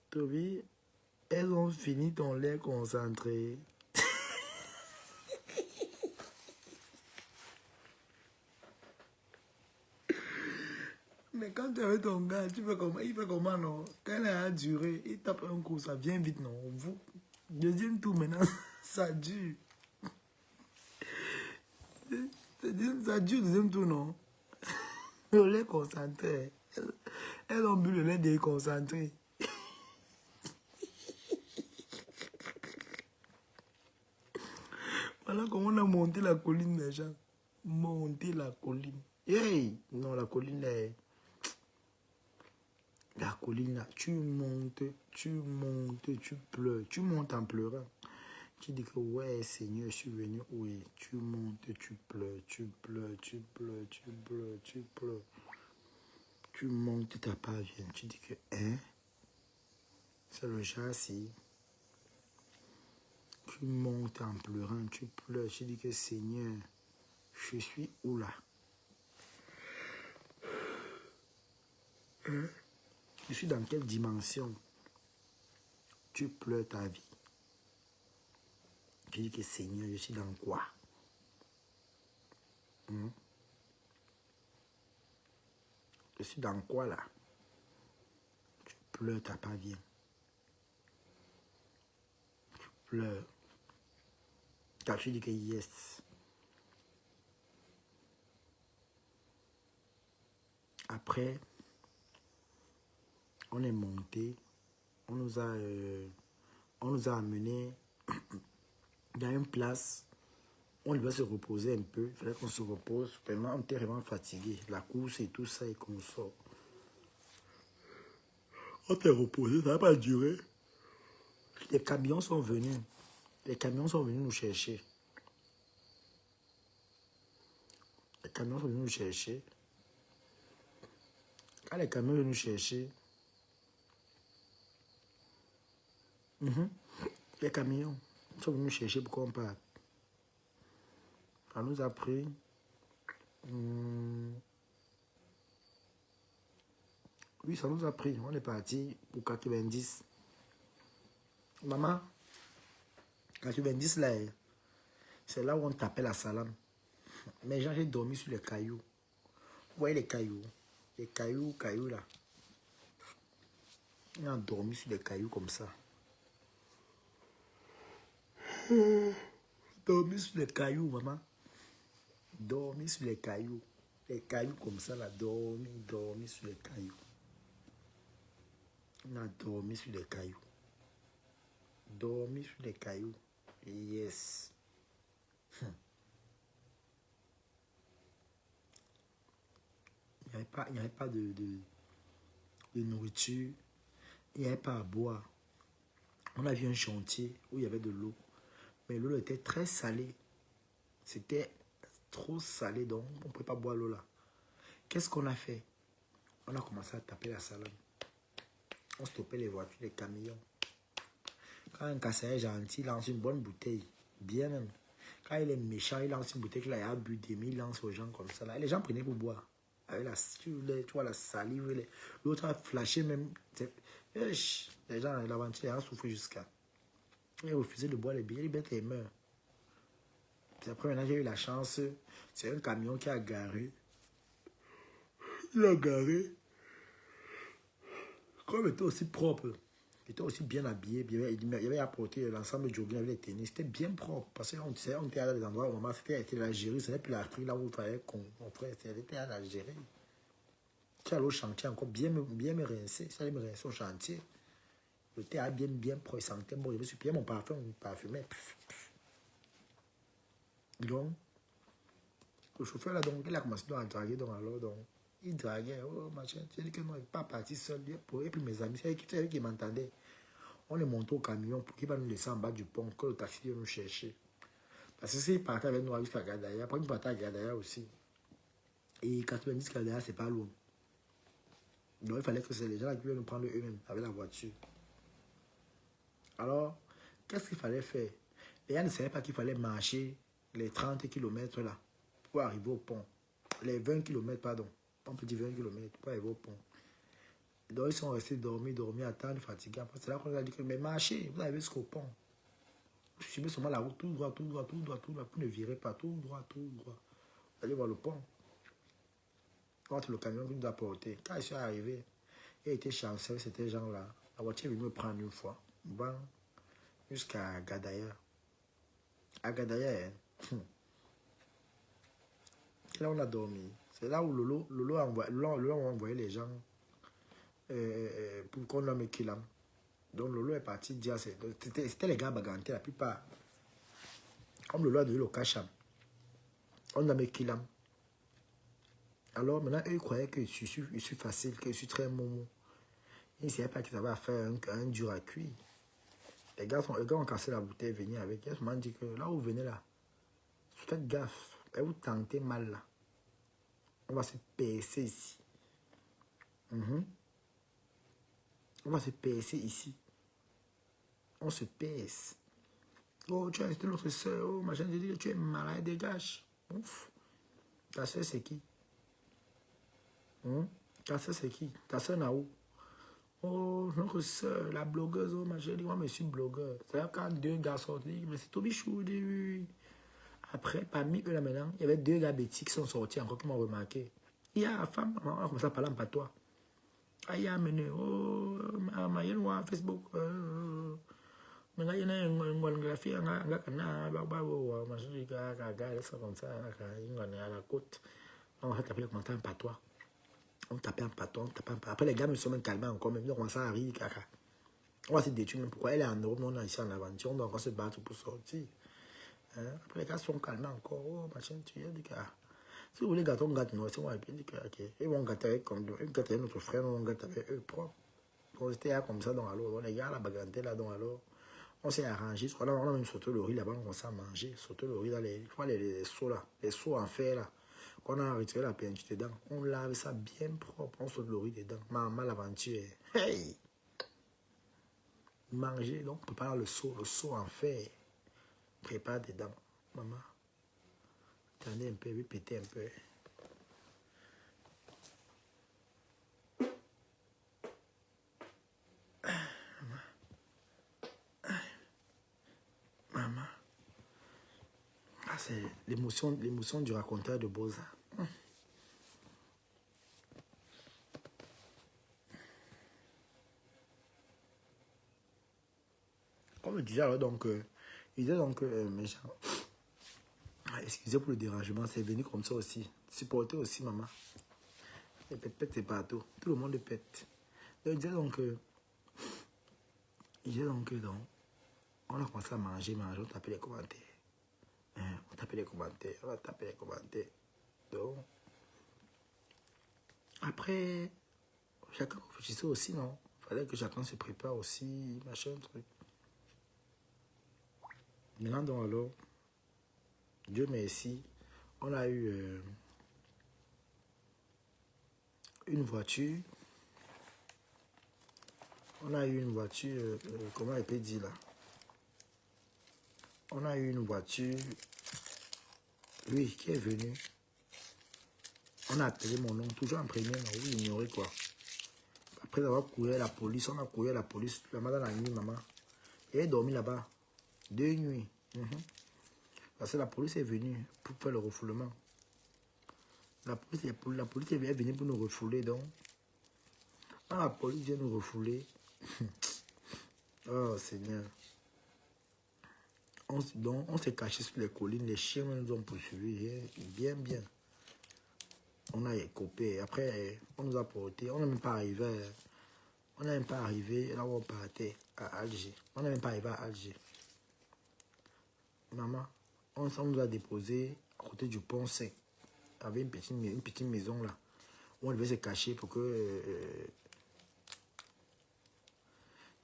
Toby, elles ont fini dans l'air concentré. Mais quand tu es avec ton gars, tu fais comment? Il fait comment, non? Quand elle a duré, il tape un coup, ça vient vite, non? Vous, deuxième tour maintenant, ça dure. Ça dure, deuxième tour, non? Le lait concentré. Elles ont bu le lait déconcentré. Voilà comment on a monté la colline déjà. Monter la colline. Hey! Non, la colline est... La colline là, tu montes, tu pleures. Tu montes en pleurant. Tu dis que ouais, Seigneur, je suis venu. Oui, tu montes, tu pleures. Tu montes, tu t'apparviens. Tu dis que, hein? C'est le châssis. Tu montes en pleurant, tu pleures. Tu dis que Seigneur, je suis où là? Hein? Je suis dans quelle dimension? Tu pleures ta vie. Tu dis que Seigneur, je suis dans quoi? Hein? Je suis dans quoi là? Tu pleures, t'as pas bien. Tu pleures. Tu dis que yes. Après, on est monté. On nous a amené dans une place. On devait se reposer un peu. Il fallait qu'on se repose. Vraiment, on était vraiment fatigué. La course et tout ça, et qu'on sort. On s'est reposé, ça n'a pas duré. Les camions sont venus. Les camions sont venus nous chercher. Les camions sont venus nous chercher. Quand les camions viennent nous chercher, Les camions sont venus chercher pour qu'on parte. Ça nous a pris... oui, ça nous a pris. On est parti pour 90. Maman, 90 là, c'est là où on tapait la salame. Mais j'ai dormi sur les cailloux. Vous voyez les cailloux? Les cailloux là. On a dormi sur les cailloux comme ça. Dormi sur les cailloux, maman. Dormi sur les cailloux. Les cailloux comme ça là. Dormi sur les cailloux. On a dormi sur les cailloux. Dormi sur les cailloux. Yes. Il n'y avait pas de nourriture. Il n'y avait pas à boire. On a vu un chantier où il y avait de l'eau. Mais l'eau était très salée. C'était trop salé, donc on ne pouvait pas boire l'eau là. Qu'est-ce qu'on a fait? On a commencé à taper la salade. On stoppait les voitures, les camions. Quand un casseur est gentil, il lance une bonne bouteille. Bien même. Quand il est méchant, il lance une bouteille qu'il a bu des mille, il lance aux gens comme ça. Là. Et les gens prenaient pour boire. Avec la, tu vois, la salive. L'autre a flashé même. Les gens, l'aventure, ils ont souffert jusqu'à. Ils refusaient de boire les billets, les bêtes les meurent. C'est après maintenant j'ai eu la chance. C'est un camion qui a garé. Il a garé. Comme il était aussi propre. Il était aussi bien habillé. Il avait apporté l'ensemble de jogging avec les tennis. C'était bien propre. Parce qu'on était à des endroits où maman c'était l'Algérie. Ce n'est plus l'Afrique là où il fallait qu'on ferait. C'était à l'Algérie. Tu allais au chantier encore bien me rincer. Ça allait me rincer au chantier. Le thé a bien propre. Il sentait bon. Je me suis payé mon parfum. Parfumé. Donc, le chauffeur là, donc, il a commencé à draguer. Donc, il draguait. Oh, machin. Tu dis que non, il n'est pas parti seul. Et puis mes amis, c'est eux qui m'entendaient. On est monté au camion pour qu'il va nous laisser en bas du pont, que le taxi vienne nous chercher. Parce que s'il partait avec nous jusqu'à Gadaya, après il partait à Gadaya aussi. Et 90 Gadaya, c'est pas loin. Donc il fallait que c'est les gens qui viennent nous prendre eux-mêmes avec la voiture. Alors, qu'est-ce qu'il fallait faire? Les gens ne savaient pas qu'il fallait marcher les 30 km là pour arriver au pont. Les 20 km, pardon. On peut dire 20 km pour arriver au pont. Donc ils sont restés dormir, attendre, fatigués. Après, c'est là qu'on a dit que, mais marchez, vous arrivez jusqu'au pont. Vous suivez seulement la route, tout droit. Vous ne virez pas, tout droit. Vous allez voir le pont. Quand le camion nous a porté, quand ils sont arrivés, il était chanceux, c'était gens-là. La voiture est venue me prendre une fois. Bon, jusqu'à Gadaya. À Gadaya, hein. Là, on a dormi. C'est là où Lolo a envoyé les gens pour qu'on nomme Kilam. Donc Lolo est parti dire, c'était les gars bagantés, la plupart. Comme Lolo a donné le Kacham, on nomme Kilam. Alors maintenant, eux, ils croyaient que je suis facile, que je suis très momo. Ils ne savaient pas qu'ils avaient à faire un dur à cuire. Les gars ont cassé la bouteille, venaient avec. Ils m'ont dit que là où vous venez là, faites gaffe, et vous tentez mal là. On va se percer ici. On va se percer ici. On se pèse. Oh, tu as été notre soeur. Oh, machin, je dis, tu es malade, dégage. Ouf. Ta soeur, c'est qui? Ta soeur, c'est qui? Ta soeur, Naou. Oh, notre soeur, la blogueuse. Oh, machin, je dis, moi, je suis blogueur. C'est-à-dire, quand deux gars sortent, mais c'est Toby Chou. Après, parmi eux, là, maintenant, il y avait deux gars bêtis qui sont sortis encore, qui m'ont remarqué. Il y a la femme, on a commencé à parler en patois. Ah, il y a amené, oh, il y a Facebook. Maintenant, il y a une graphie, on a la côte. On va taper le commentaire en patois. On tapait en patois, Après, les gars me sont même calmés encore, même. Ils ont commencé à rire, caca. On va se détruire, même pourquoi elle est en Europe, on est ici en aventure, on doit encore se battre pour sortir. Après, les gars sont calmés encore. Oh, machin, tu es, si vous voulez gâter, on gâte, non, c'est moi, ok. Ils vont gâter avec comme ils gâtent avec notre frère, on gâte avec eux propres. On était là comme ça, donc alors, les gars, la baganté là, donc alors. On s'est arrangé, on a même sauté le riz là-bas, on commençait à manger, sauté le riz dans les seaux là, les seaux en fer là, qu'on a retiré la peinture dedans, on lave ça bien propre, on saute le riz dedans, maman l'aventure, hey! Manger, donc prépare le seau en fer. Prépare dedans. Maman, attendez un peu, oui, péter un peu. Maman. Ah, c'est l'émotion du raconteur de Beaux-Arts. Comme je disais alors, donc, il disait donc, mes gens, excusez pour le dérangement, c'est venu comme ça aussi. Supporter aussi, maman. Les pète, c'est partout. Tout le monde le pète. Donc, il disait donc, on a commencé à manger, on tapait les commentaires. On tapait les commentaires, on va taper les commentaires. Donc, après, chacun réfléchissait aussi, non? Il fallait que chacun se prépare aussi, machin, truc. Maintenant, donc, alors, Dieu merci, on a eu une voiture. On a eu une voiture, comment elle peut dire là? On a eu une voiture, lui qui est venu. On a appelé mon nom, toujours en premier, non, vous ignorez quoi. Après avoir couru à la police, on a couru à la police, la madame la nuit, maman. Elle est dormi là-bas, 2 nuits. Parce que la police est venue pour faire le refoulement. La police est venue pour nous refouler, donc. Quand la police vient nous refouler, oh Seigneur. On s'est caché sur les collines, les chiens nous ont poursuivis, bien, bien. On a écopé, après on nous a porté, on n'est même pas arrivé, là où on partait, à Alger. On n'est même pas arrivé à Alger. Maman, on nous a déposé à côté du pont sec, avec une petite maison là, où on devait se cacher pour que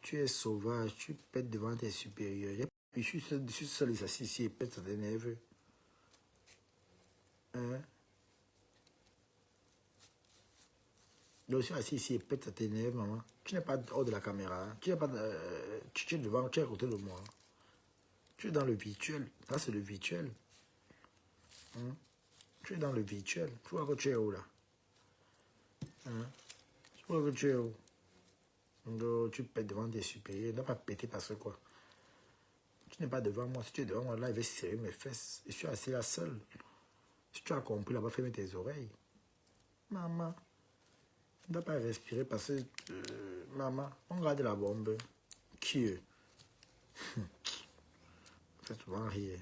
tu es sauvage, tu pètes devant tes supérieurs. Je suis seul et assis ici et pète tes nerveux. Hein? Donc, je suis assis ici et pète tes nerfs, maman. Tu n'es pas hors de la caméra. Hein? Tu n'es pas. Tu es devant, tu es à côté de moi. Hein? Tu es dans le virtuel. Ça, c'est le virtuel. Hein? Tu es dans le virtuel. Tu vois que tu es où là? Hein? Tu vois que tu es où? Donc, tu pètes devant tes supérieurs. Ne dois pas péter parce que quoi? Tu n'es pas devant moi. Si tu es devant moi, là, il va serrer mes fesses. Je suis assis là seul. Si tu as compris, là-bas, ferme tes oreilles. Maman. Ne dois pas respirer parce que, maman, on garde la bombe. Qui est? Fais souvent rire.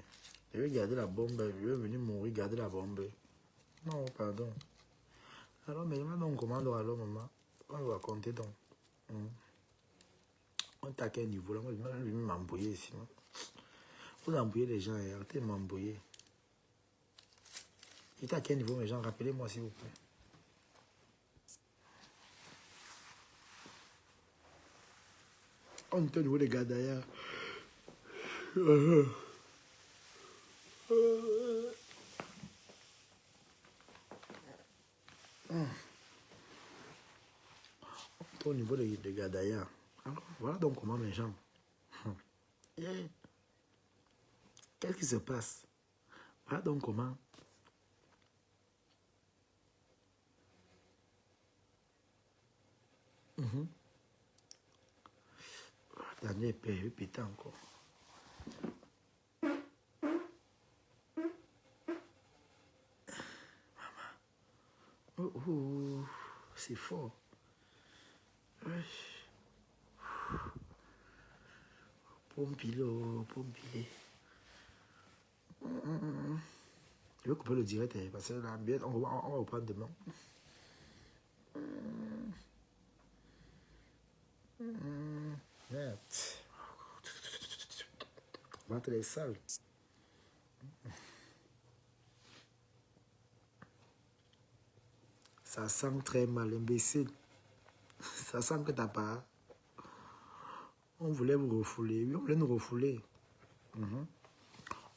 Je vais garder la bombe. Je vais venir mourir, garder la bombe. Non, pardon. Alors, mais donc, comment alors, maman? On va raconter donc. On t'a à quel niveau là? Moi, je vais m'embrouiller ici. Non? Vous embrouillez les gens, arrêtez de m'embrouiller. J'étais à quel niveau, mes gens? Rappelez-moi, s'il vous plaît. On était au niveau des gars d'ailleurs. On était au niveau des gars d'ailleurs. Voilà donc comment mes gens. Qu'est-ce qui se passe? Voilà donc comment. Attendez, putain encore. Oh, c'est fort. Pompilo, pompilé. Je vais couper le direct parce que là, on va reprendre demain. Merde. On va te les salles. Ça sent très mal, imbécile. Ça sent que t'as pas. On voulait vous refouler. Oui, on voulait nous refouler.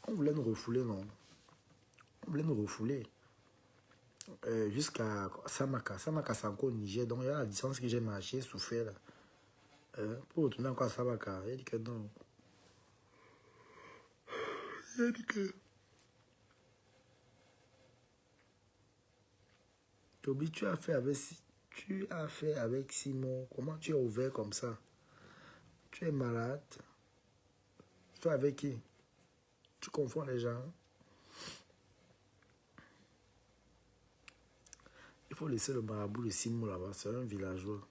On voulait nous refouler, non? On voulait nous refouler. Jusqu'à Samaka. Samaka, c'est encore au Niger. Donc, il y a la distance que j'ai marché, souffert là. Pour retourner encore à Sabaka, il dit que non. Il dit que... Toby, tu as fait avec Simon. Comment tu es ouvert comme ça? Tu es malade. Tu es avec qui? Tu confonds les gens. Il faut laisser le marabout de Simon là-bas. C'est un villageois.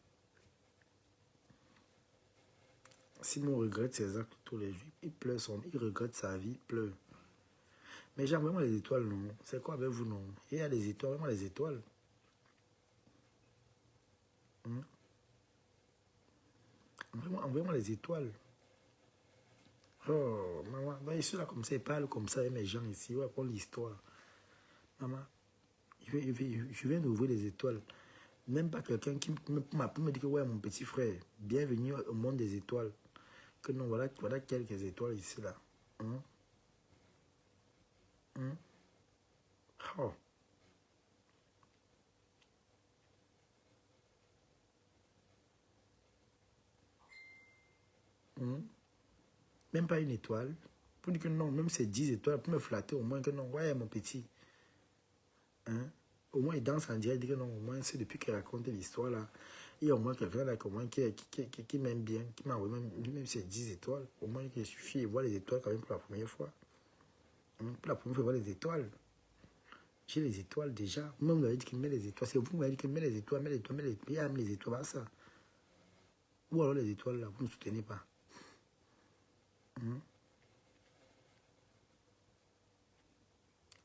Simon regrette ses actes tous les jours. Il pleure, il regrette sa vie, il pleure. Mais j'ai vraiment les étoiles, non? C'est quoi avec vous, non? Il y a les étoiles, vraiment les étoiles. Envoyez-moi les étoiles. Oh, maman, ben, je suis là comme ça, il parle comme ça avec mes gens ici. Ouais, pour l'histoire. Maman, je viens d'ouvrir les étoiles. Même pas quelqu'un qui me dit que ouais, mon petit frère, bienvenue au monde des étoiles. Que non, voilà quelques étoiles ici, là. Hein? Hein? Oh. Hein? Même pas une étoile. Pour dire que non, même c'est 10 étoiles, pour me flatter au moins que non, ouais, mon petit. Hein? Au moins, il danse en direct, il dit que non, au moins, c'est depuis qu'il raconte l'histoire, là. Il y a au moins quelqu'un là, qui m'aime bien, qui m'a envoyé même si c'est 10 étoiles, au moins qu'il suffit de voir les étoiles quand même pour la première fois. Hein? Pour la première fois, voir les étoiles. J'ai les étoiles déjà. Même vous m'avez dit qu'il met les étoiles. C'est vous qui m'avez dit qu'il met les étoiles, met les étoiles, met les étoiles. Il y a les étoiles, voilà ça. Ou alors les étoiles là, vous ne soutenez pas. Hein?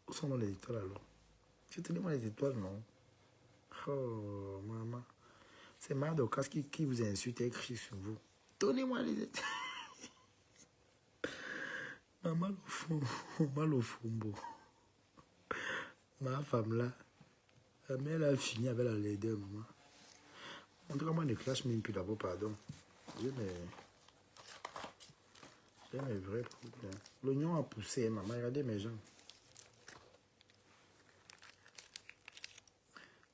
Où sont les étoiles alors? Soutenez-moi les étoiles, non? Oh, maman. C'est Mardokas qui vous insulte et écrit sur vous. Donnez-moi les étoiles. Maman, mal au fumbo. Ma femme là, mais elle a fini avec la laideur, maman. En tout cas, moi, ne clash même plus d'abord, pardon. J'ai mes vrais problèmes. L'oignon a poussé, maman. Regardez mes gens.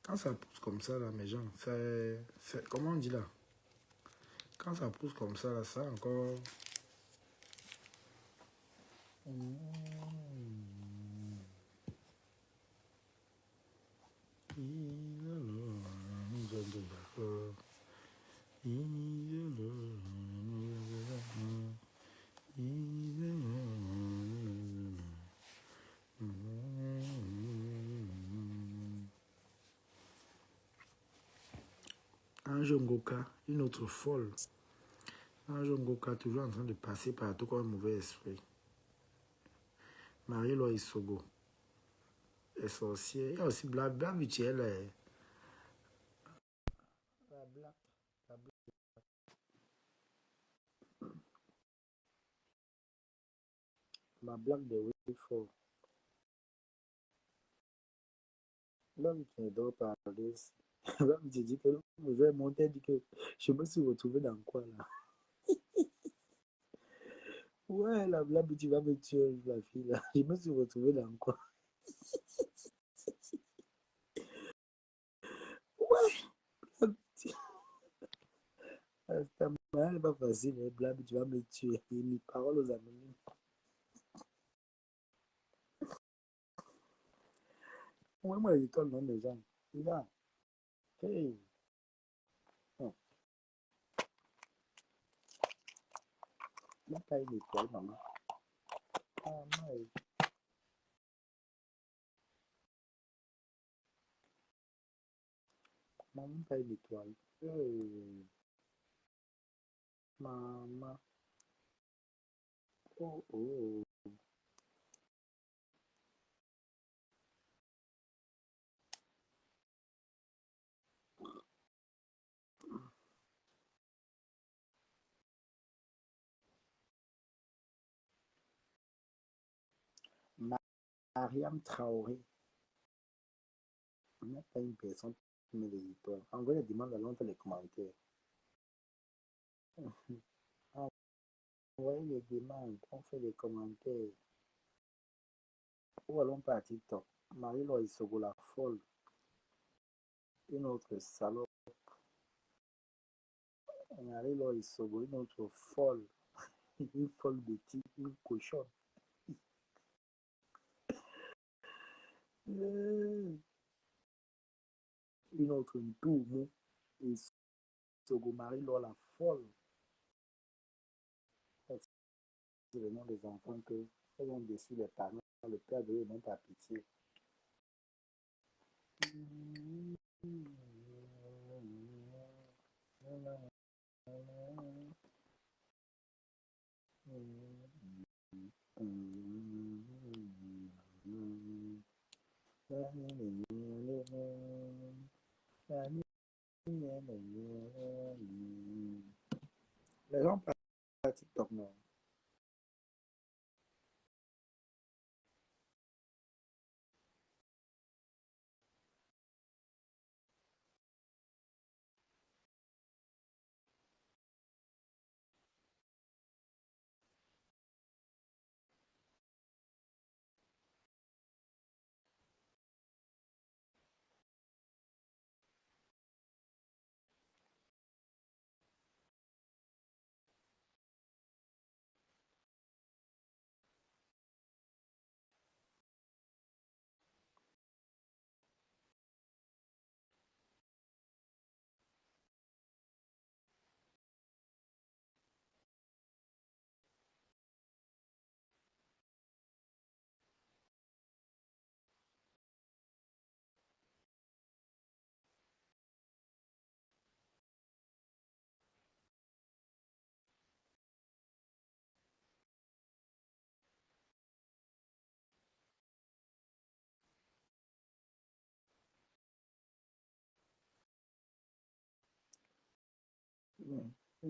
Quand ça pousse comme ça, là, mes gens, comment on dit là? Quand ça pousse comme ça, là, ça encore... Un Jongoka, une autre folle. Un Jongoka toujours en train de passer partout comme un mauvais esprit. Marie-Laure Isogo. Les sorciers. Il y a aussi Blabla Mutuel. Ma blague de Wilford. L'homme qui ne dort pas parler. L'homme qui dit que je vais monter, dit que je me suis retrouvé dans quoi là? Ouais, la blague, tu vas me tuer, la fille là. Je me suis retrouvé dans quoi? Ouais, c'est pas facile, hein, blague, tu vas me tuer. Et mes paroles aux amis. Ouais, moi, les étoiles, non, les gens. Regarde. Hey. Non, même pas une étoile, maman. Ah, non, maman, pas une étoile. Hey. Maman. Oh, oh. Mariam Traoré. On n'a pas une personne qui met les étoiles. Envoyez les demandes à l'autre les commentaires. Envoyez les demandes, on fait les commentaires. Ou allons pas à TikTok. Marie-Laure Isogo, la folle. Une autre salope. On est allé là, ils sont une autre folle. Une folle de type, une cochonne. Une autre tourme. Et Sogomari, là, la folle. C'est le nom des enfants que elles ont déçu les parents. Le père de eux, même pas pitié. Les gens parlent à TikTok, non. À un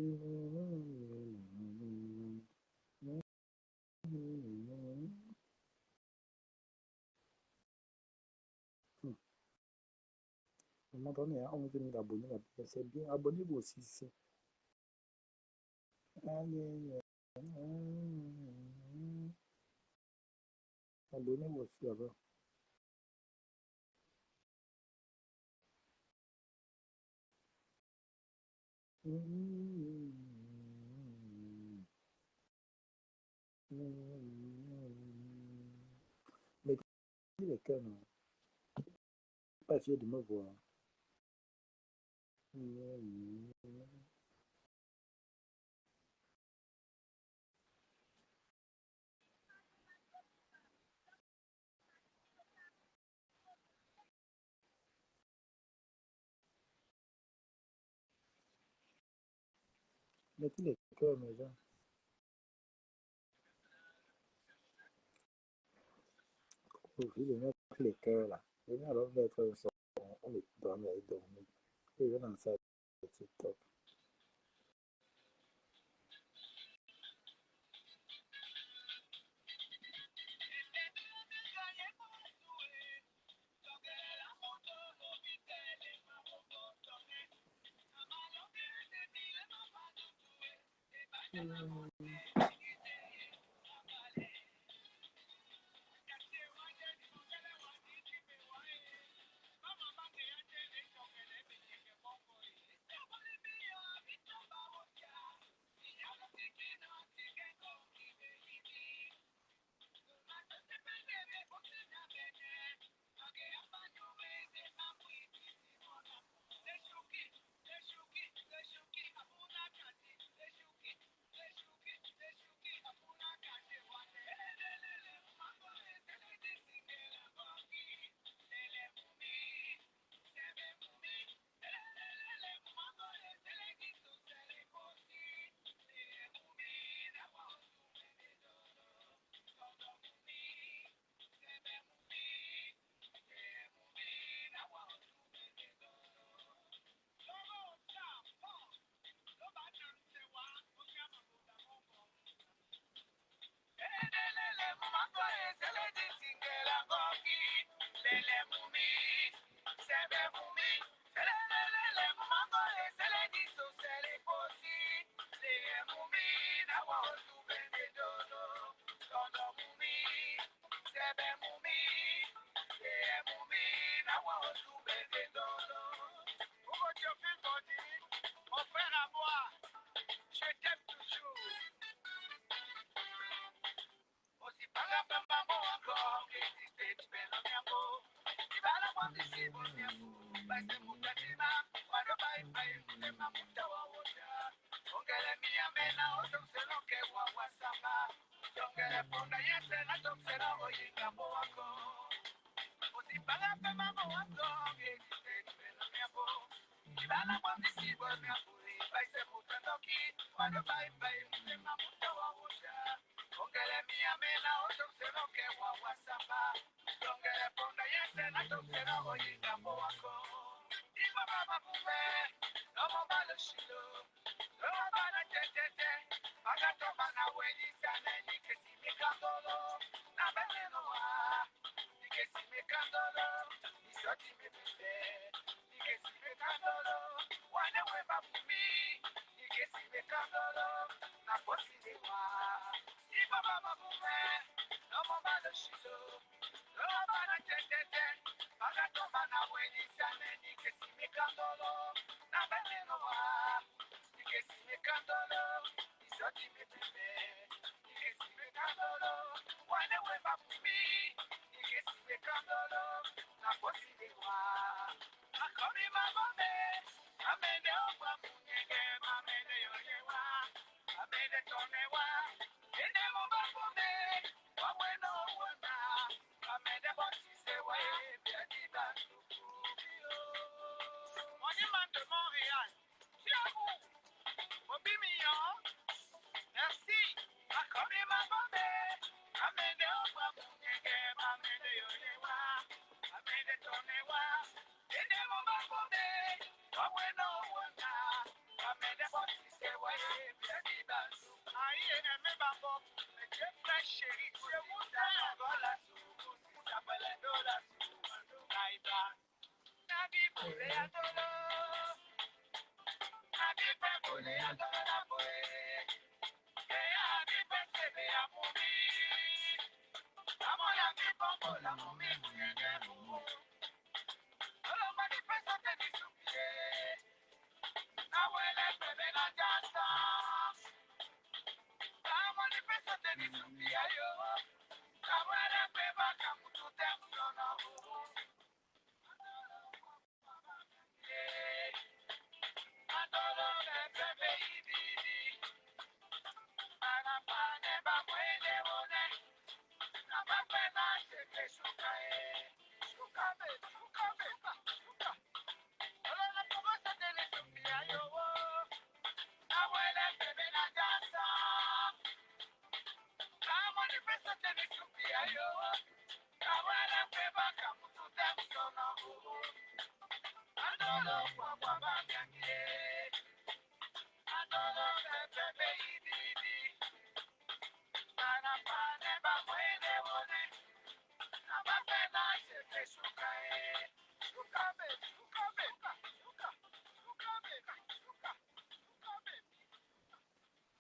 moment donné, on veut nous abonner, c'est bien. Abonnez-vous aussi ici. Abonnez-vous aussi là-bas. Mettez les cœurs, non. Pas fier de me voir. Mettez les cœurs, mes gens. Vous voulez mettre les cœurs là. Venez alors mettre un son. On est dormir et dormir. Et je lance ça sur TikTok.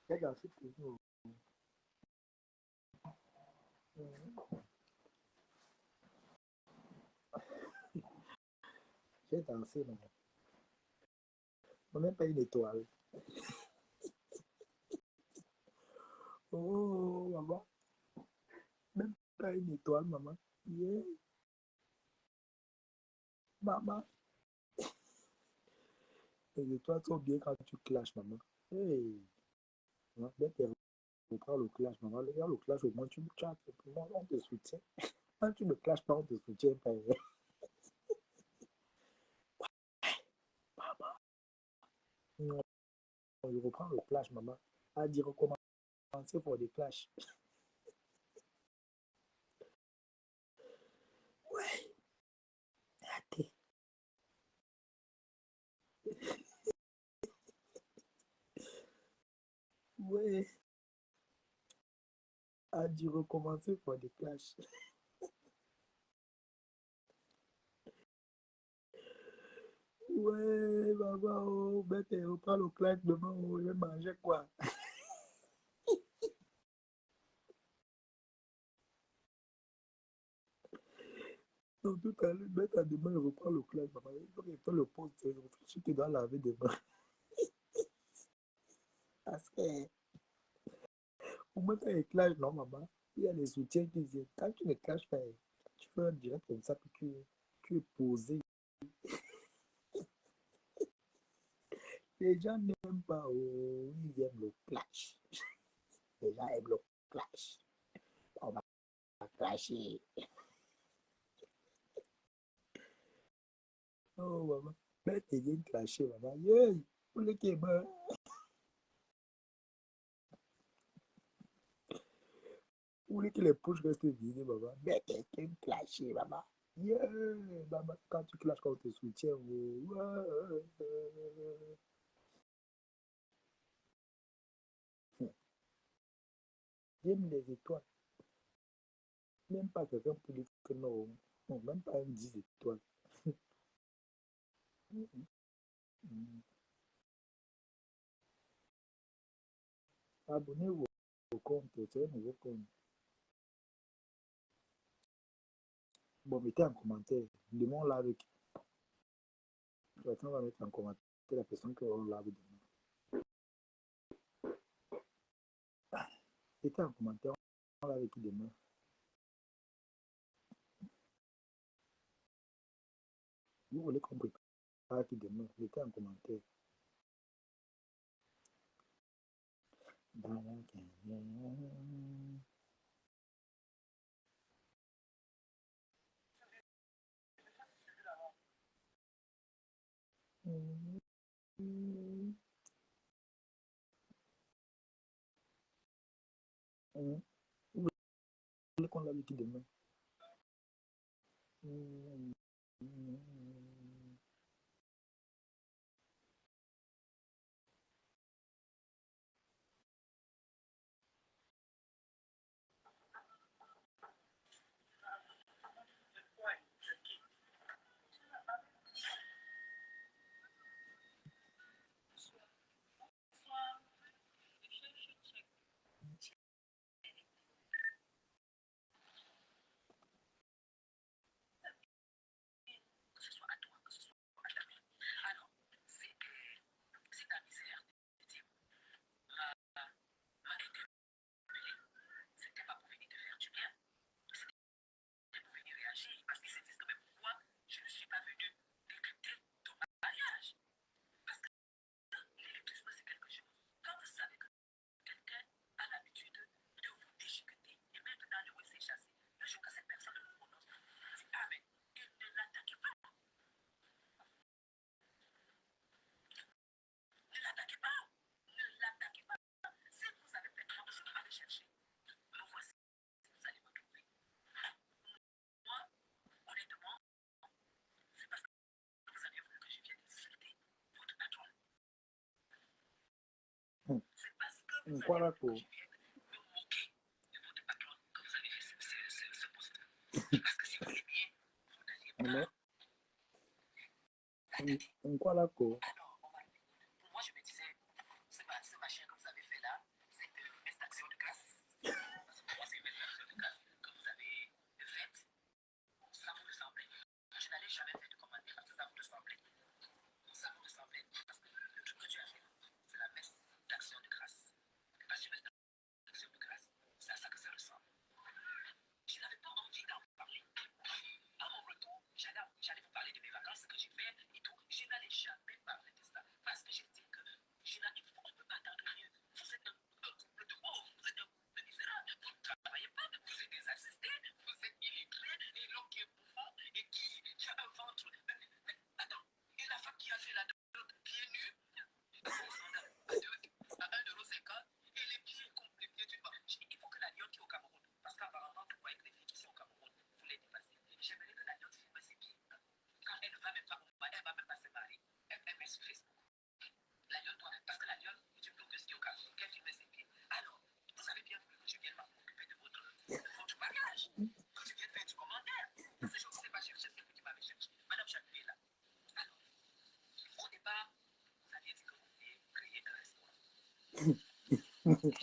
J'ai dansé toujours. J'ai dansé, non. On n'a même pas une étoile. Oh, maman. Même pas une étoile, maman. Yeah. Maman. Les étoiles sont bien quand tu clashes, maman. Hey. Hein, dès que tu reprends le clash, maman. Regarde le clash, au moins tu me chattes. On te soutient. Quand tu ne clashes pas, on te soutient pas. Non, je reprends le clash, maman. A dit recommencer pour des clashs. Ouais. Raté. Ouais. A dit recommencer pour des clashs. Ouais, maman, oh, ben, tu reprends le clash demain, oh, je vais manger quoi? Donc, tout à l'heure, ben, demain, je reprends le clash, maman. Il faut que je te le pose, je réfléchis, tu dois laver demain. Parce que, au moins, quand il clash, non, maman, il y a les soutiens qui viennent. Quand tu ne clashes pas, tu fais un direct comme ça, puis tu es posé. Les gens n'aiment pas, oh, ils aiment le clash. Les gens aiment le clash. On va clasher. Oh, maman. Mais t'es bien clashé, maman. Yeah. Pour le Québec. Vous voulez que les poches restent vides, maman. Mais quelqu'un clashé, maman. Yeah, maman, quand tu clashes, quand on te soutient, oh, j'aime les étoiles. Même pas quelqu'un pour dire que non. Non, même pas un 10 étoiles. Abonnez-vous au compte, c'est un nouveau compte. Bon, mettez en commentaire. Le monde là avec. Quelqu'un va mettre en commentaire la personne que on lave demain. Mettez en commentaire, on lave qui demain. Vous voulez qu'on prépare qui demain. Mettez en commentaire. Vous voulez qu'on lave qui demain. Voilà pour. Voilà pour.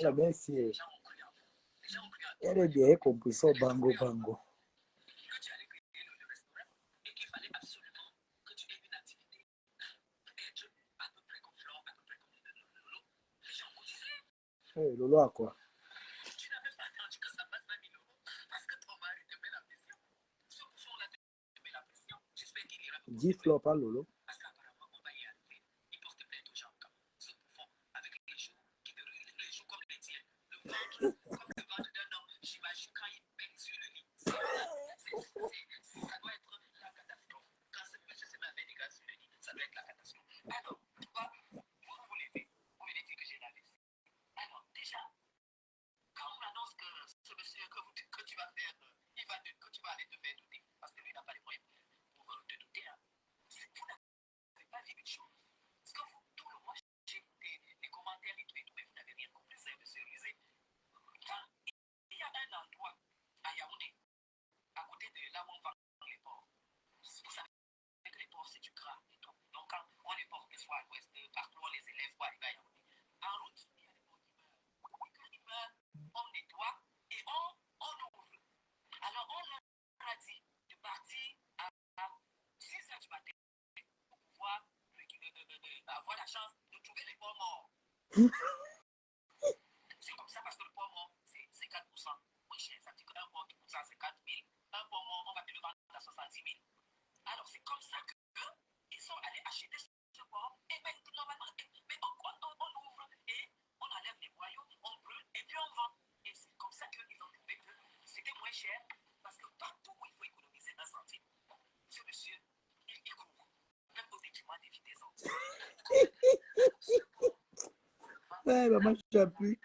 La Messi, elle est bien compris ça, bango bango. Hey, Lolo à quoi? 10 flops à Lolo. Ouais, maman, je t'ai plus.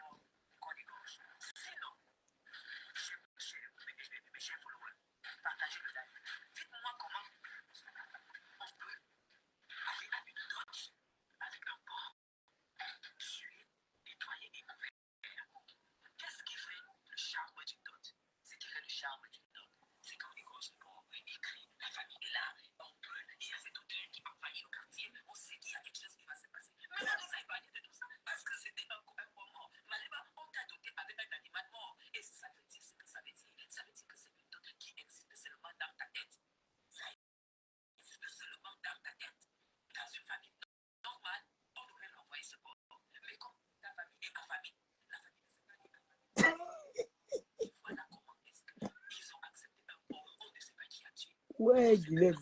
Ouais, Guylaine.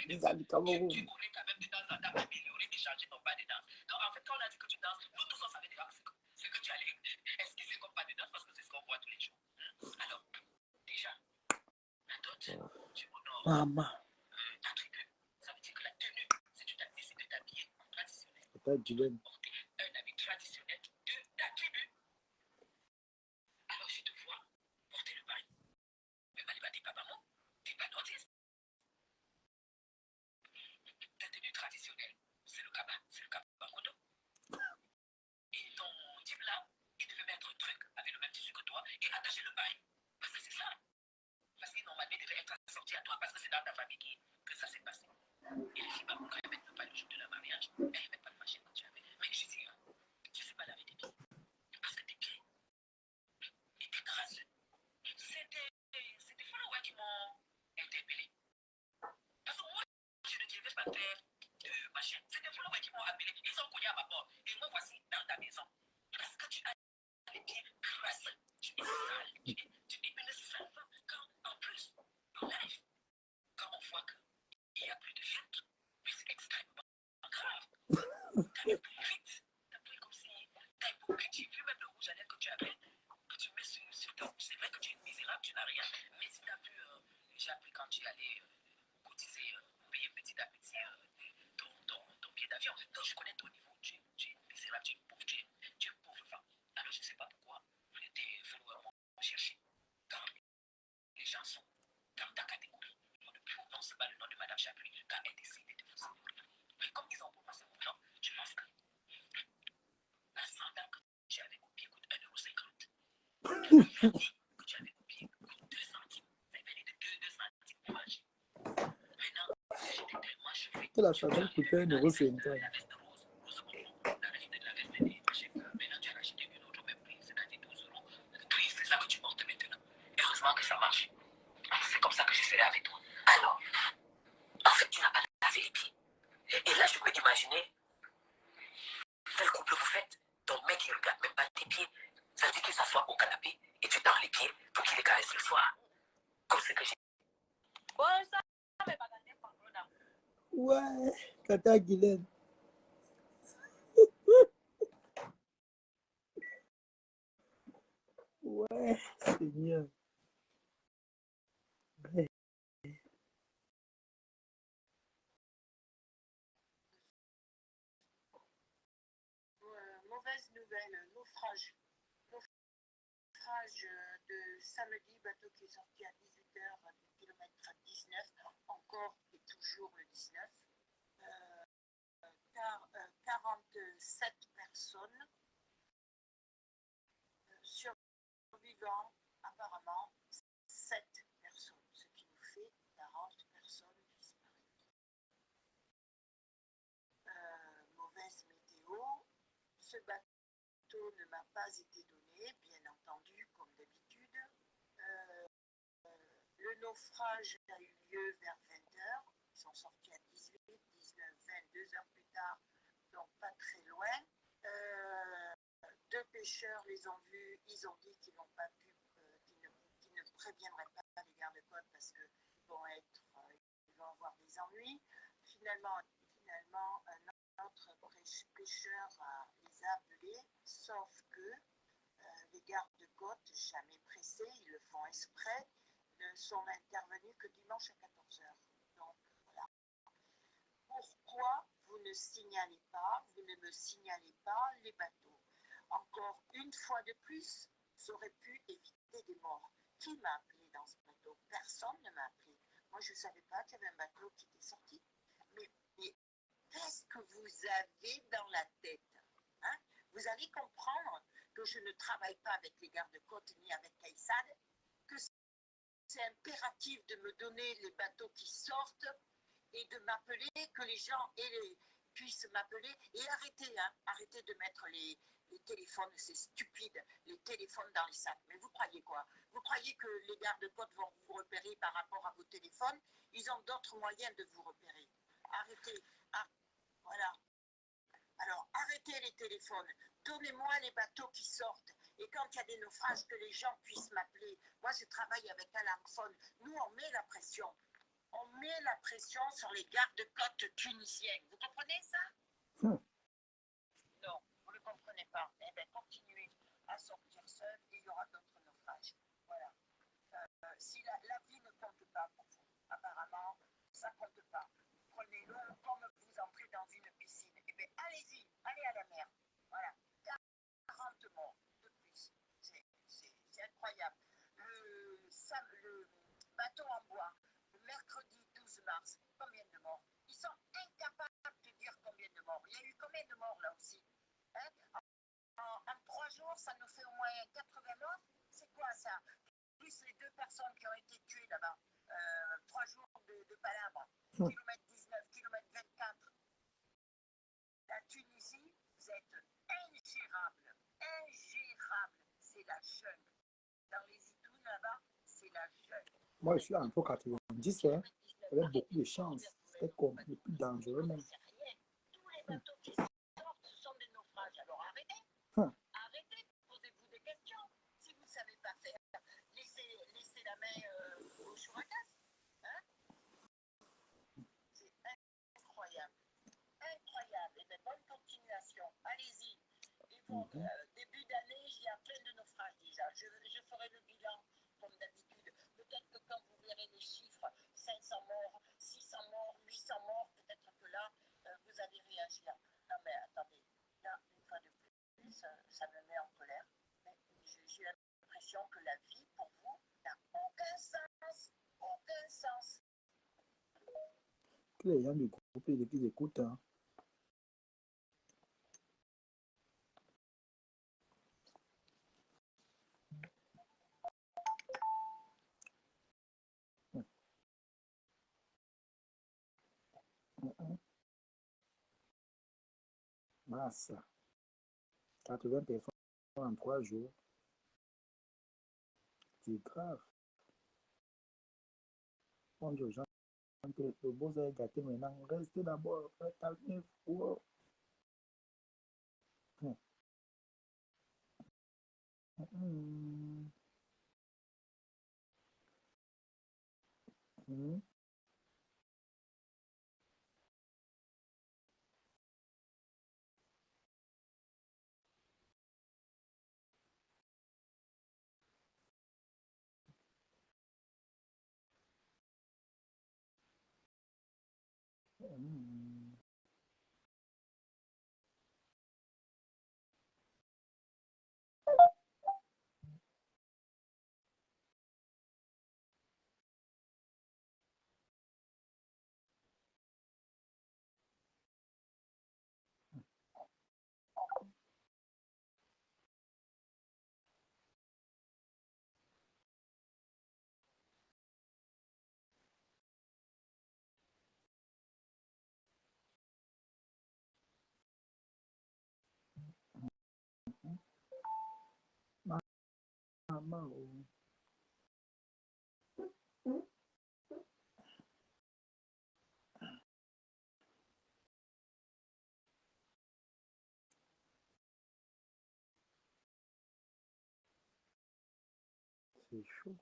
Les amis Cameroun. Maman. Pas du lait. ça sortit à toi parce que c'est dans ta famille que ça s'est passé. Et les filles, quand elles mettent même pas le jour de leur mariage, elles ne mettent pas de machine quand tu avais. Mais je dis, je ne sais pas laver tes pieds. Parce que tes pieds étaient crasseux. C'est des followers qui m'ont interpellé. Parce que moi, je ne dirais pas de machin. C'est des followers qui m'ont appelé. Ils ont cogné à ma porte. Et moi, voici dans ta maison. Parce que tu as les pieds crasseux. Tu es sale. Tu es une sale femme. Quand, en plus, en live, quand on voit qu'il n'y a plus de filtre, mais c'est extrêmement grave. T'as les plus vite. T'as pris comme si t'as hypocrite. J'ai vu même le rouge à lèvres que tu avais, que tu mets sur ton. C'est vrai que tu es misérable, tu n'as rien. Mais si t'as pu, j'ai appris quand tu allais cotiser, payer petit à petit ton billet d'avion. Donc je connais ton niveau. Tu es misérable, tu es pauvre, tu es pauvre femme. Alors je ne sais pas pourquoi tes followers m'ont cherché. Quand les gens sont dans ta catégorie, non, c'est pas le nom de Madame Chapuis, quand elle décide de vous suivre. Mais comme ils ont commencé mon nom, tu penses que la sandale que tu avais copiée coûte 1,50 €. La vanille que tu avais copiée coûte 2 centimes. C'est venu de 2 centimes pour manger. Maintenant, j'étais tellement chauffé. Que la sandale coûtait 1,50 €. La veste rose, rose bonbon, la veste des machins. Maintenant, tu as acheté une autre même prix, c'est-à-dire 12 €. Puis c'est ça que tu portes maintenant. Heureusement que ça marche. C'est comme ça que je serai avec toi. Alors, en fait, tu n'as pas lavé les pieds. Et là, je peux imaginer quel couple vous faites. Ton mec, il ne regarde même pas tes pieds. Ça veut dire qu'il s'assoit au canapé et tu tends les pieds pour qu'il les caresse le soir. Comme ce que j'ai. Ouais, Tata Guylaine. Ouais, Seigneur. Ouais. Mauvaise nouvelle, naufrage. Naufrage de samedi, bateau qui est sorti à 18h du kilomètre 19, encore et toujours le 19. 47 personnes, survivants apparemment 7 personnes, ce qui nous fait 40 personnes disparues. Mauvaise météo, ce bateau ne m'a pas été donné, bien entendu, comme d'habitude. Le naufrage a eu lieu vers 20h, ils sont sortis à 18, 19, 22 heures plus tard, donc pas très loin. Deux pêcheurs les ont vus, ils ont dit qu'ils n'ont pas pu, qu'ils ne préviendraient pas les gardes-côtes parce qu'ils vont avoir des ennuis. Finalement, un autre pêcheur les a appelés, sauf que les gardes-côtes, jamais pressés, ils le font exprès, ne sont intervenus que dimanche à 14h. Donc voilà. Pourquoi vous ne signalez pas, vous ne me signalez pas les bateaux? Encore une fois de plus, ça aurait pu éviter des morts. Qui m'a appelé dans ce bateau? Personne ne m'a appelé. Moi, je ne savais pas qu'il y avait un bateau qui était sorti. Mais qu'est-ce que vous avez dans la tête, hein? Vous allez comprendre que je ne travaille pas avec les gardes-côtes ni avec Caïssad, que c'est impératif de me donner les bateaux qui sortent et de m'appeler, que les gens puissent m'appeler et arrêtez de mettre les téléphones, c'est stupide, les téléphones dans les sacs. Mais vous croyez quoi? Vous croyez que les gardes-côtes vont vous repérer par rapport à vos téléphones? Ils ont d'autres moyens de vous repérer. Arrêtez. Voilà. Alors, arrêtez les téléphones. Donnez-moi les bateaux qui sortent. Et quand il y a des naufrages, que les gens puissent m'appeler. Moi, je travaille avec Alarmphone. Nous, on met la pression. On met la pression sur les gardes-côtes tunisiens. Vous comprenez ça? Non, vous ne le comprenez pas. Eh bien, continuez à sortir seul et il y aura d'autres naufrages. Voilà. Si la vie ne compte pas pour vous, apparemment, ça ne compte pas. Prenez-le comme vous entrez dans une piscine. Eh bien, allez-y, allez à la mer. Voilà. 40 morts de plus. C'est incroyable. Le bateau en bois, le mercredi 12 mars, combien de morts? Ils sont incapables de dire combien de morts. Il y a eu combien de morts là aussi, hein? En 3 jours, ça nous fait au moins 80 morts. C'est quoi ça? Plus les 2 personnes qui ont été tuées là-bas. jungle. Dans les Itounes, là-bas, c'est la jungle. Moi, je suis entre 90, hein. J'avais beaucoup de chance. C'était comme le plus dangereux même. C'est rien. Tous les bateaux qui sortent, ce sont des naufrages. Alors arrêtez. Hum. Arrêtez, posez-vous des questions. Si vous ne savez pas faire, laissez la main au chouragas. Hein? C'est incroyable. Incroyable. Et bien, bonne continuation. Allez-y. Et bon, début d'année, il y a plein de naufrages déjà. Je ferai le bilan, comme d'habitude. Peut-être que quand vous verrez les chiffres, 500 morts, 600 morts, 800 morts, peut-être que là, vous allez réagir. Non mais attendez, là, une fois de plus, ça me met en colère. Mais j'ai l'impression que la vie, pour vous, n'a aucun sens. Aucun sens. Que les gens du groupe, ils écoutent, hein. Massa. 80 personnes en 3 jours. C'est grave. On dit aux gens que le beau est gâté maintenant. Restez d'abord. Calmez-vous. Hum. Hum. Hum. Hum. Maman, oh. C'est chaud.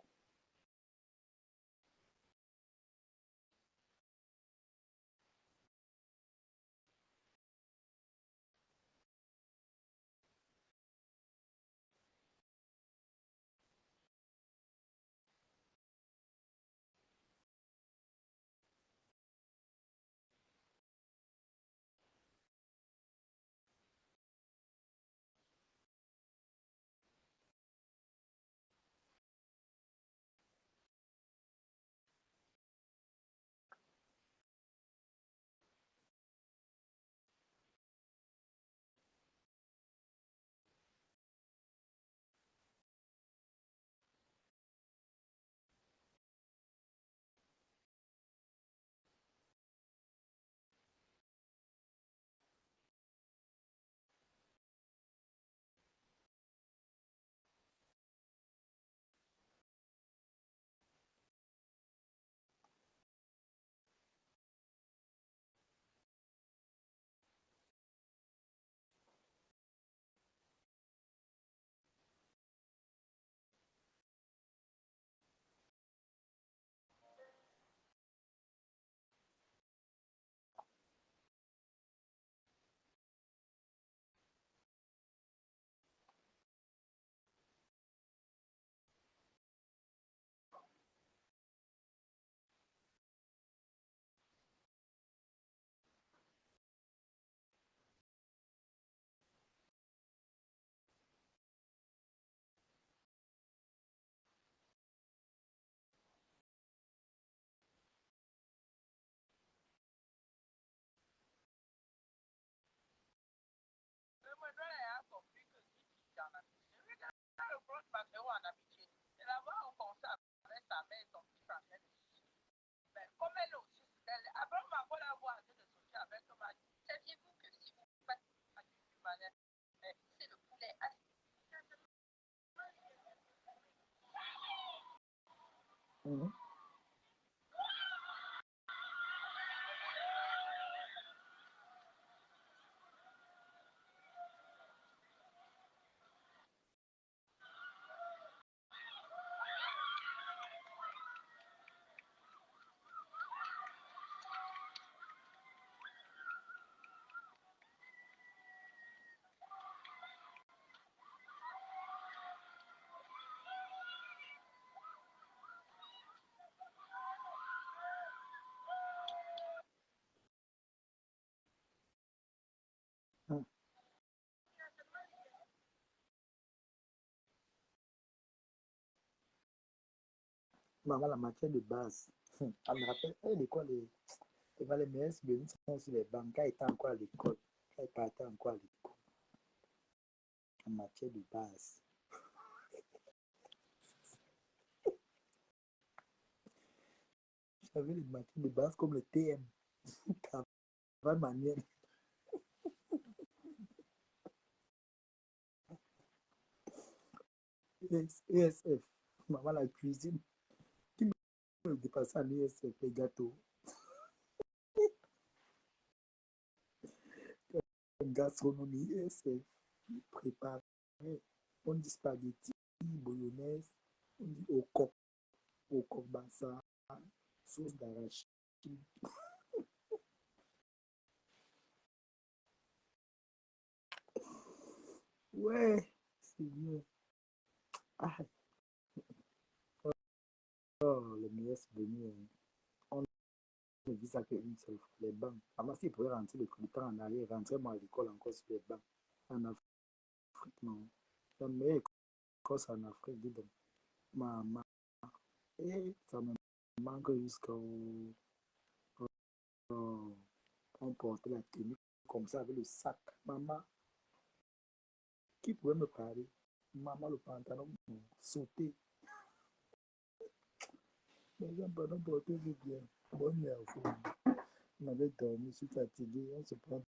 Mhm. Mhm. Maman, la matière de base. Elle me rappelle, l'école, les meilleurs souvenirs sont sur les bancs. Quand elle était encore à l'école, quand elle partait encore à l'école, en matière de base. J'avais les matières de base comme le TM, travail manuel, ESF, maman la cuisine, qui me dépassait en ESF, les gâteaux, gastronomie, ESF, préparé, on dit spaghetti, bolognaise, on dit au coq bassa, sauce d'arachide. Ouais, c'est bien. Ah, oh, le meilleur souvenir. On ne dit ça qu'une seule fois, les bancs. Maman, s'il pouvait rentrer le temps en arrière, rentrer moi à l'école encore sur les bancs. En Afrique, non. La meilleure école, c'est en Afrique, dis donc. Maman, et ça me manque jusqu'au... Oh, on portait la tenue comme ça avec le sac. Maman, qui pouvait me parler? Maman, le pantalon sauté. Mais j'ai un pantalon porté bien. Bonne nuit à vous. On avait dormi, je suis fatigué, on se prend